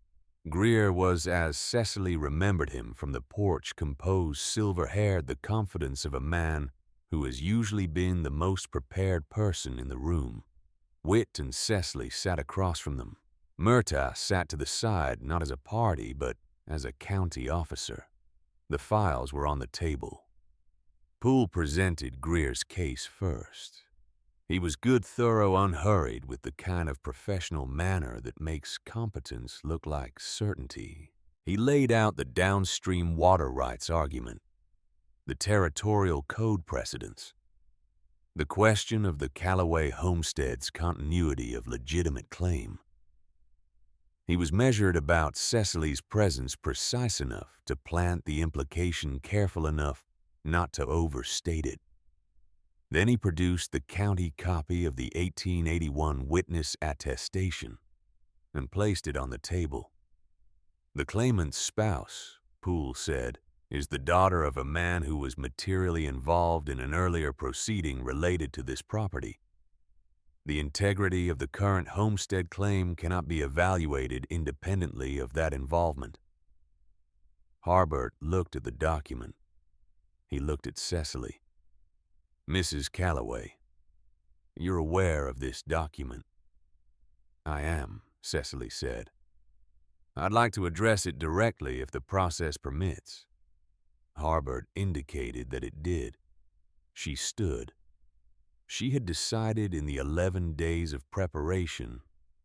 Speaker 1: Greer was, as Cecily remembered him from the porch, composed, silver-haired, the confidence of a man who has usually been the most prepared person in the room. Whit and Cecily sat across from them. Murtaugh sat to the side, not as a party, but as a county officer. The files were on the table. Poole presented Greer's case first. He was good, thorough, unhurried, with the kind of professional manner that makes competence look like certainty. He laid out the downstream water rights argument, the territorial code precedents, the question of the Callaway homestead's continuity of legitimate claim. He was measured about Cecily's presence precise enough to plant the implication careful enough not to overstate it. Then he produced the county copy of the 1881 witness attestation and placed it on the table. The claimant's spouse, Poole said, is the daughter of a man who was materially involved in an earlier proceeding related to this property. The integrity of the current homestead claim cannot be evaluated independently of that involvement. Harbert looked at the document. He looked at Cecily. Mrs. Callaway, you're aware of this document? I am, Cecily said. I'd like to address it directly if the process permits. Harbert indicated that it did. She stood. She had decided in the 11 days of preparation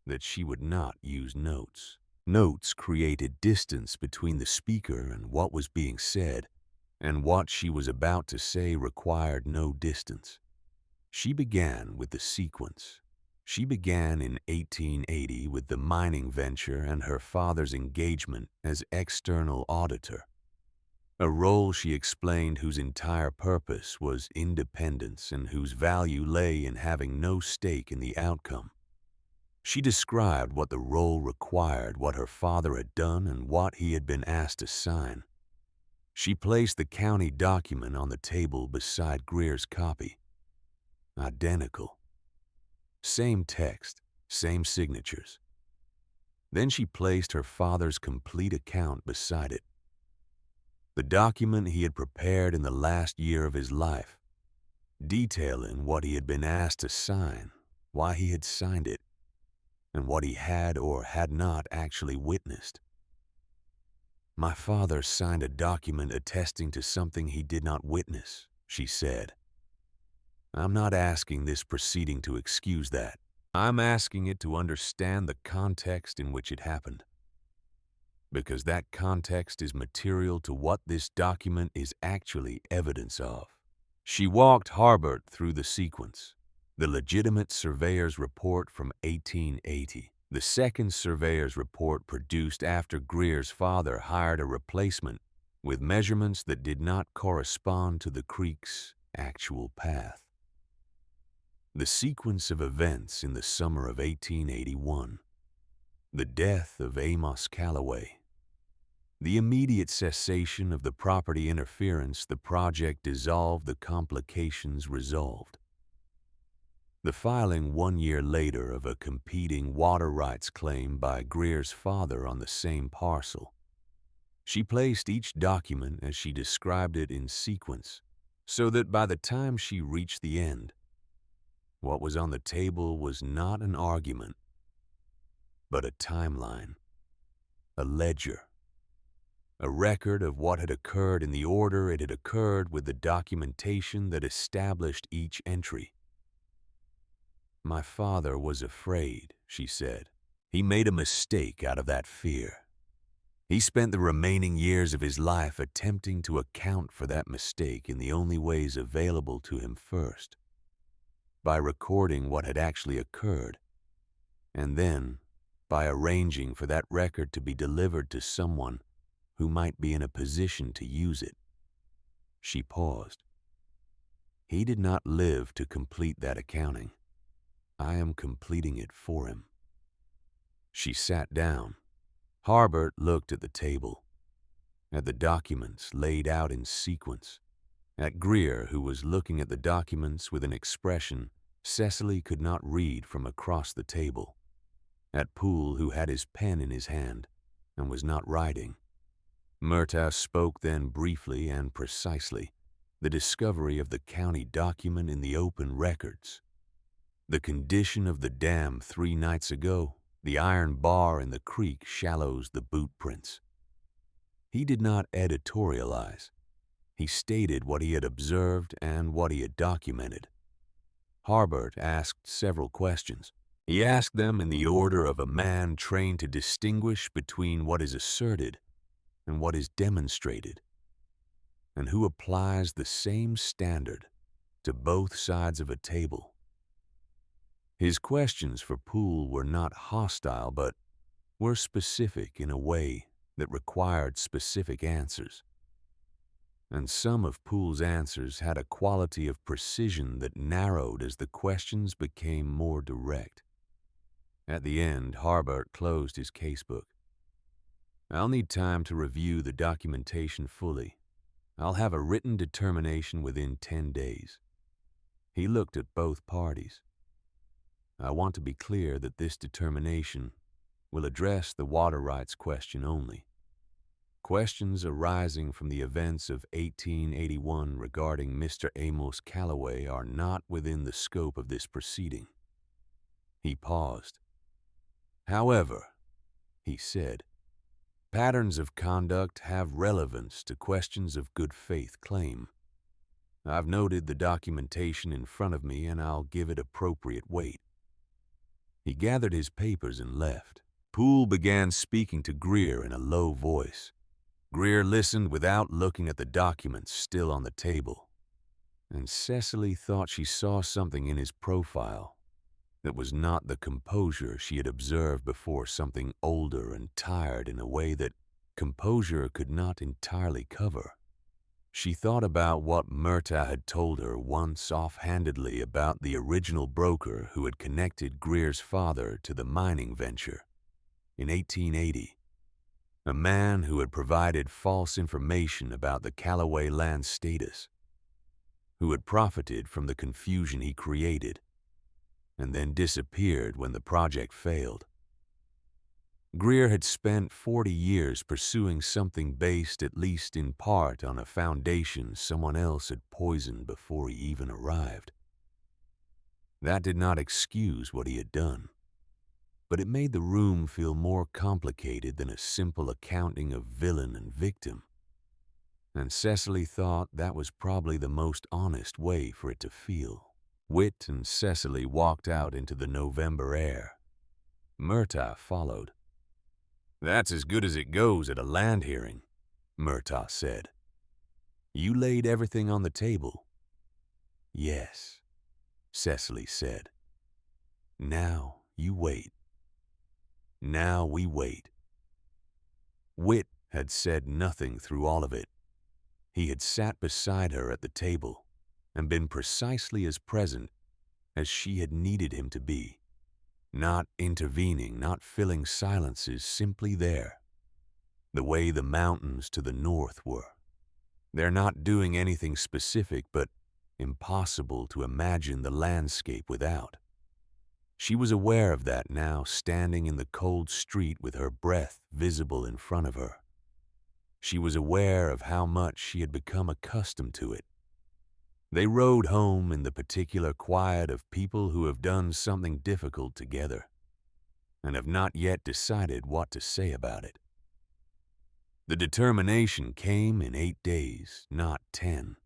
Speaker 1: that she would not use notes. Notes created distance between the speaker and what was being said, and what she was about to say required no distance. She began with the sequence. She began in 1880 with the mining venture and her father's engagement as external auditor, a role she explained whose entire purpose was independence and whose value lay in having no stake in the outcome. She described what the role required, what her father had done, and what he had been asked to sign. She placed the county document on the table beside Greer's copy. Identical. Same text, same signatures. Then she placed her father's complete account beside it. The document he had prepared in the last year of his life, detailing what he had been asked to sign, why he had signed it, and what he had or had not actually witnessed. My father signed a document attesting to something he did not witness, she said. I'm not asking this proceeding to excuse that. I'm asking it to understand the context in which it happened. Because that context is material to what this document is actually evidence of. She walked Harbert through the sequence. The legitimate surveyor's report from 1880. The second surveyor's report produced after Greer's father hired a replacement with measurements that did not correspond to the creek's actual path. The sequence of events in the summer of 1881. The death of Amos Callaway. The immediate cessation of the property interference, the project dissolved, the complications resolved. The filing 1 year later of a competing water rights claim by Greer's father on the same parcel. She placed each document as she described it in sequence, so that by the time she reached the end, what was on the table was not an argument, but a timeline, a ledger, a record of what had occurred in the order it had occurred with the documentation that established each entry. My father was afraid, she said. He made a mistake out of that fear. He spent the remaining years of his life attempting to account for that mistake in the only ways available to him first, by recording what had actually occurred, and then by arranging for that record to be delivered to someone who might be in a position to use it. She paused. He did not live to complete that accounting. I am completing it for him. She sat down. Harbert looked at the table, at the documents laid out in sequence, at Greer, who was looking at the documents with an expression Cecily could not read from across the table, at Poole, who had his pen in his hand and was not writing. Murtaugh spoke then briefly and precisely, the discovery of the county document in the open records, the condition of the dam 3 nights ago, the iron bar in the creek shallows the boot prints. He did not editorialize. He stated what he had observed and what he had documented. Harbert asked several questions. He asked them in the order of a man trained to distinguish between what is asserted and what is demonstrated, and who applies the same standard to both sides of a table. His questions for Poole were not hostile, but were specific in a way that required specific answers. And some of Poole's answers had a quality of precision that narrowed as the questions became more direct. At the end, Harbert closed his casebook. "I'll need time to review the documentation fully. I'll have a written determination within 10 days. He looked at both parties. "I want to be clear that this determination will address the water rights question only. Questions arising from the events of 1881 regarding Mr. Amos Calloway are not within the scope of this proceeding." He paused. "However," he said, "patterns of conduct have relevance to questions of good faith claim. I've noted the documentation in front of me and I'll give it appropriate weight." He gathered his papers and left. Poole began speaking to Greer in a low voice. Greer listened without looking at the documents still on the table, and Cecily thought she saw something in his profile that was not the composure she had observed before, something older and tired in a way that composure could not entirely cover. She thought about what Murtaugh had told her once offhandedly about the original broker who had connected Greer's father to the mining venture in 1880. A man who had provided false information about the Calloway land status, who had profited from the confusion he created, and then disappeared when the project failed. Greer had spent 40 years pursuing something based at least in part on a foundation someone else had poisoned before he even arrived. That did not excuse what he had done, but it made the room feel more complicated than a simple accounting of villain and victim, and Cecily thought that was probably the most honest way for it to feel. Whit and Cecily walked out into the November air. Murtaugh followed. "That's as good as it goes at a land hearing," Murtaugh said. "You laid everything on the table." "Yes," Cecily said. "Now you wait." Now we wait. Whit had said nothing through all of it. He had sat beside her at the table and been precisely as present as she had needed him to be. Not intervening, not filling silences, simply there, the way the mountains to the north were. They're not doing anything specific, but impossible to imagine the landscape without. She was aware of that now, standing in the cold street with her breath visible in front of her. She was aware of how much she had become accustomed to it. They rode home in the particular quiet of people who have done something difficult together and have not yet decided what to say about it. The determination came in 8 days, not 10.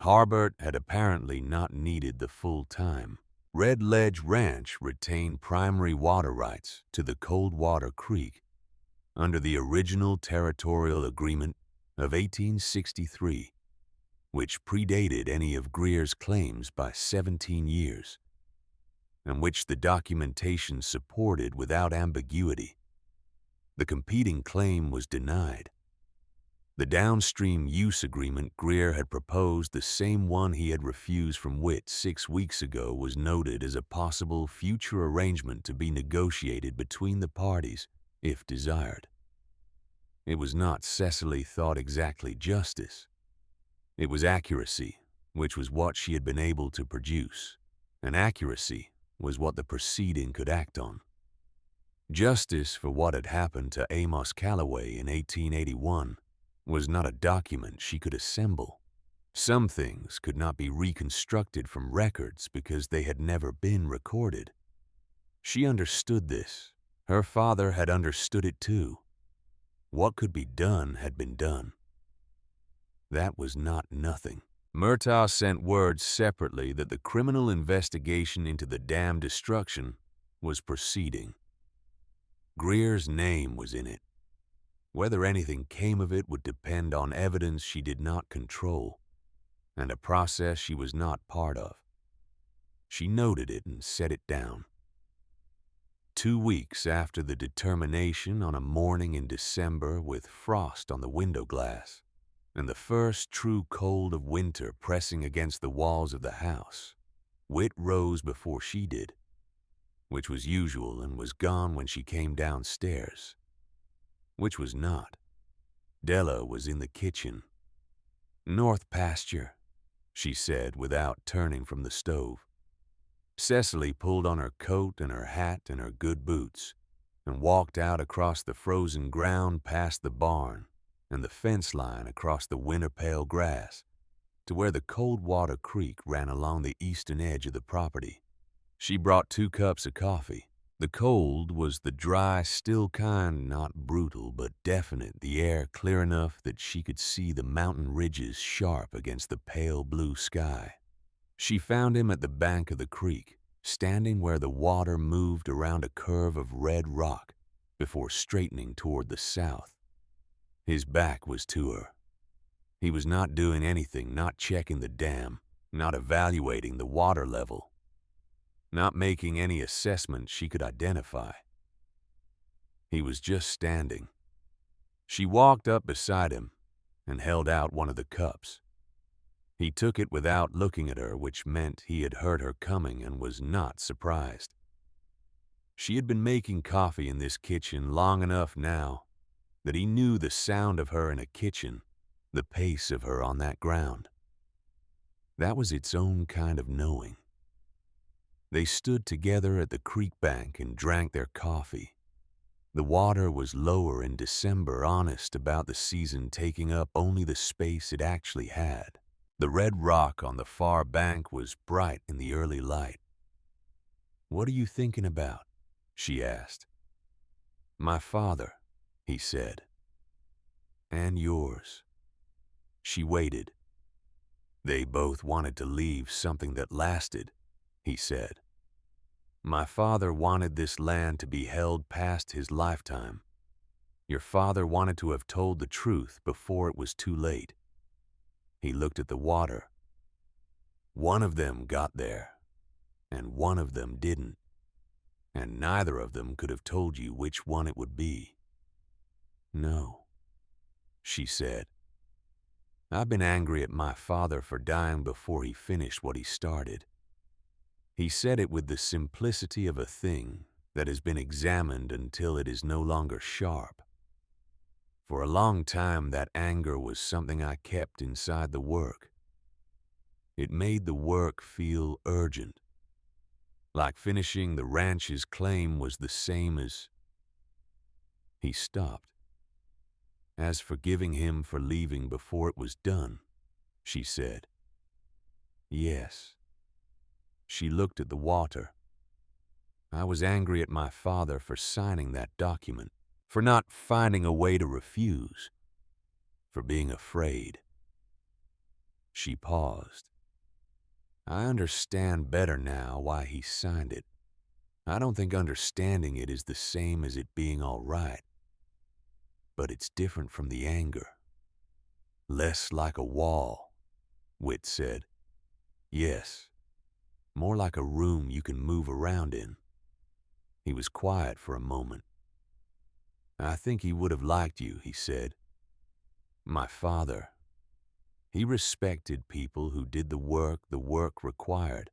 Speaker 1: Harbert had apparently not needed the full time. Red Ledge Ranch retained primary water rights to the Coldwater Creek under the original territorial agreement of 1863, which predated any of Greer's claims by 17 years, and which the documentation supported without ambiguity. The competing claim was denied. The downstream use agreement Greer had proposed, the same one he had refused from Whit 6 weeks ago, was noted as a possible future arrangement to be negotiated between the parties, if desired. It was not, Cecily thought, exactly justice. It was accuracy, which was what she had been able to produce, and accuracy was what the proceeding could act on. Justice for what had happened to Amos Calloway in 1881 was not a document she could assemble. Some things could not be reconstructed from records because they had never been recorded. She understood this. Her father had understood it too. What could be done had been done. That was not nothing. Murtaugh sent word separately that the criminal investigation into the dam destruction was proceeding. Greer's name was in it. Whether anything came of it would depend on evidence she did not control, and a process she was not part of. She noted it and set it down. 2 weeks after the determination, on a morning in December with frost on the window glass, and the first true cold of winter pressing against the walls of the house, Whit rose before she did, which was usual, and was gone when she came downstairs, which was not. Della was in the kitchen. "North pasture," she said without turning from the stove. Cecily pulled on her coat and her hat and her good boots and walked out across the frozen ground past the barn and the fence line across the winter-pale grass to where the Coldwater Creek ran along the eastern edge of the property. She brought 2 cups of coffee. The cold was the dry, still kind, not brutal, but definite, the air clear enough that she could see the mountain ridges sharp against the pale blue sky. She found him at the bank of the creek, standing where the water moved around a curve of red rock before straightening toward the south. His back was to her. He was not doing anything, not checking the dam, not evaluating the water level, not making any assessment she could identify. He was just standing. She walked up beside him and held out one of the cups. He took it without looking at her, which meant he had heard her coming and was not surprised. She had been making coffee in this kitchen long enough now that he knew the sound of her in a kitchen, the pace of her on that ground. That was its own kind of knowing. They stood together at the creek bank and drank their coffee. The water was lower in December, honest about the season taking up only the space it actually had. The red rock on the far bank was bright in the early light. "What are you thinking about?" she asked. "My father," he said. "And yours." She waited. "They both wanted to leave something that lasted," he said. "My father wanted this land to be held past his lifetime. Your father wanted to have told the truth before it was too late." He looked at the water. "One of them got there, and one of them didn't, and neither of them could have told you which one it would be." "No," she said. "I've been angry at my father for dying before he finished what he started." He said it with the simplicity of a thing that has been examined until it is no longer sharp. For a long time, that anger was something I kept inside the work. It made the work feel urgent, like finishing the ranch's claim was the same as... He stopped. "As forgiving him for leaving before it was done," she said. "Yes." She looked at the water. "I was angry at my father for signing that document, for not finding a way to refuse, for being afraid." She paused. "I understand better now why he signed it. I don't think understanding it is the same as it being all right. But it's different from the anger. Less like a wall," Whit said. "Yes, more like a room you can move around in." He was quiet for a moment. "I think he would have liked you," he said. "My father. He respected people who did the work required,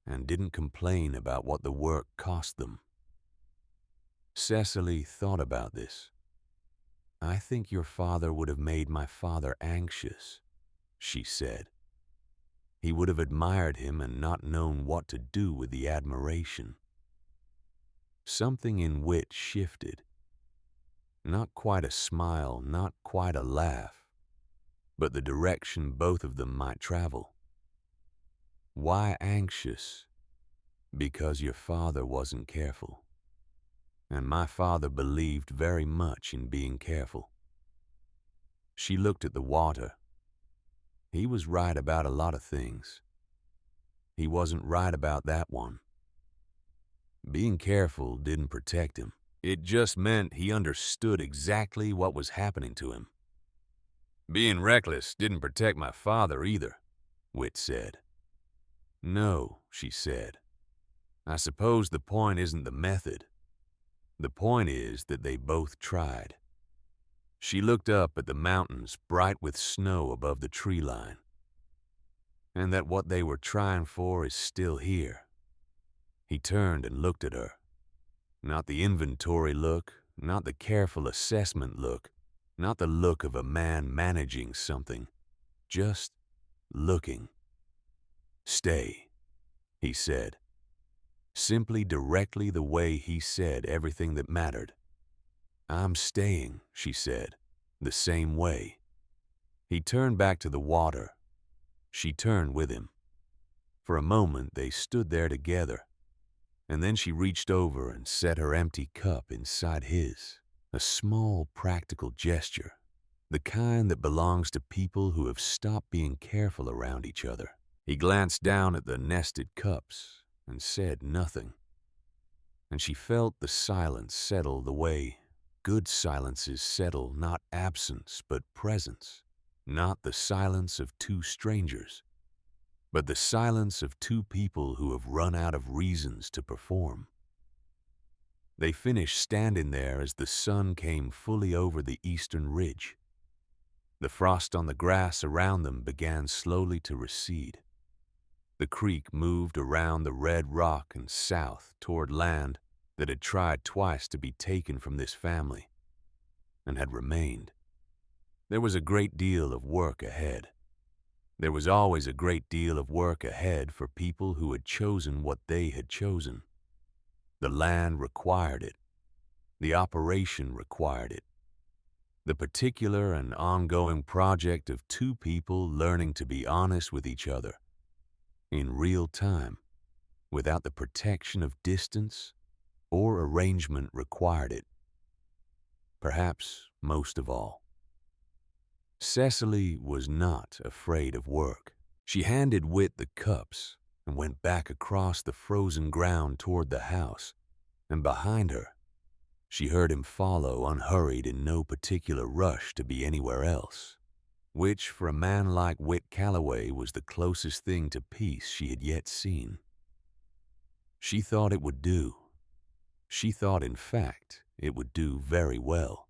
Speaker 1: and didn't complain about what the work cost them." Cecily thought about this. "I think your father would have made my father anxious," she said. "He would have admired him and not known what to do with the admiration." Something in Whit shifted. Not quite a smile, not quite a laugh, but the direction both of them might travel. "Why anxious?" "Because your father wasn't careful. And my father believed very much in being careful." She looked at the water. He was right about a lot of things. He wasn't right about that one. Being careful didn't protect him. It just meant he understood exactly what was happening to him. Being reckless didn't protect my father either, Whit said. No, she said. I suppose the point isn't the method. The point is that they both tried. She looked up at the mountains bright with snow above the tree line, and that what they were trying for is still here. He turned and looked at her. Not the inventory look, not the careful assessment look, not the look of a man managing something, just looking. Stay, he said. Simply directly the way he said everything that mattered. I'm staying, she said, the same way. He turned back to the water. She turned with him. For a moment they stood there together, and then she reached over and set her empty cup inside his, a small practical gesture, the kind that belongs to people who have stopped being careful around each other. He glanced down at the nested cups and said nothing, and she felt the silence settle the way good silences settle, not absence but presence, not the silence of two strangers, but the silence of two people who have run out of reasons to perform. They finished standing there as the sun came fully over the eastern ridge. The frost on the grass around them began slowly to recede. The creek moved around the red rock and south toward land that had tried twice to be taken from this family and had remained. There was a great deal of work ahead. There was always a great deal of work ahead for people who had chosen what they had chosen. The land required it. The operation required it. The particular and ongoing project of two people learning to be honest with each other in real time, without the protection of distance or arrangement, required it. Perhaps most of all. Cecily was not afraid of work. She handed Whit the cups and went back across the frozen ground toward the house, and behind her, she heard him follow unhurried in no particular rush to be anywhere else, which for a man like Whit Calloway was the closest thing to peace she had yet seen. She thought it would do. She thought, in fact, it would do very well.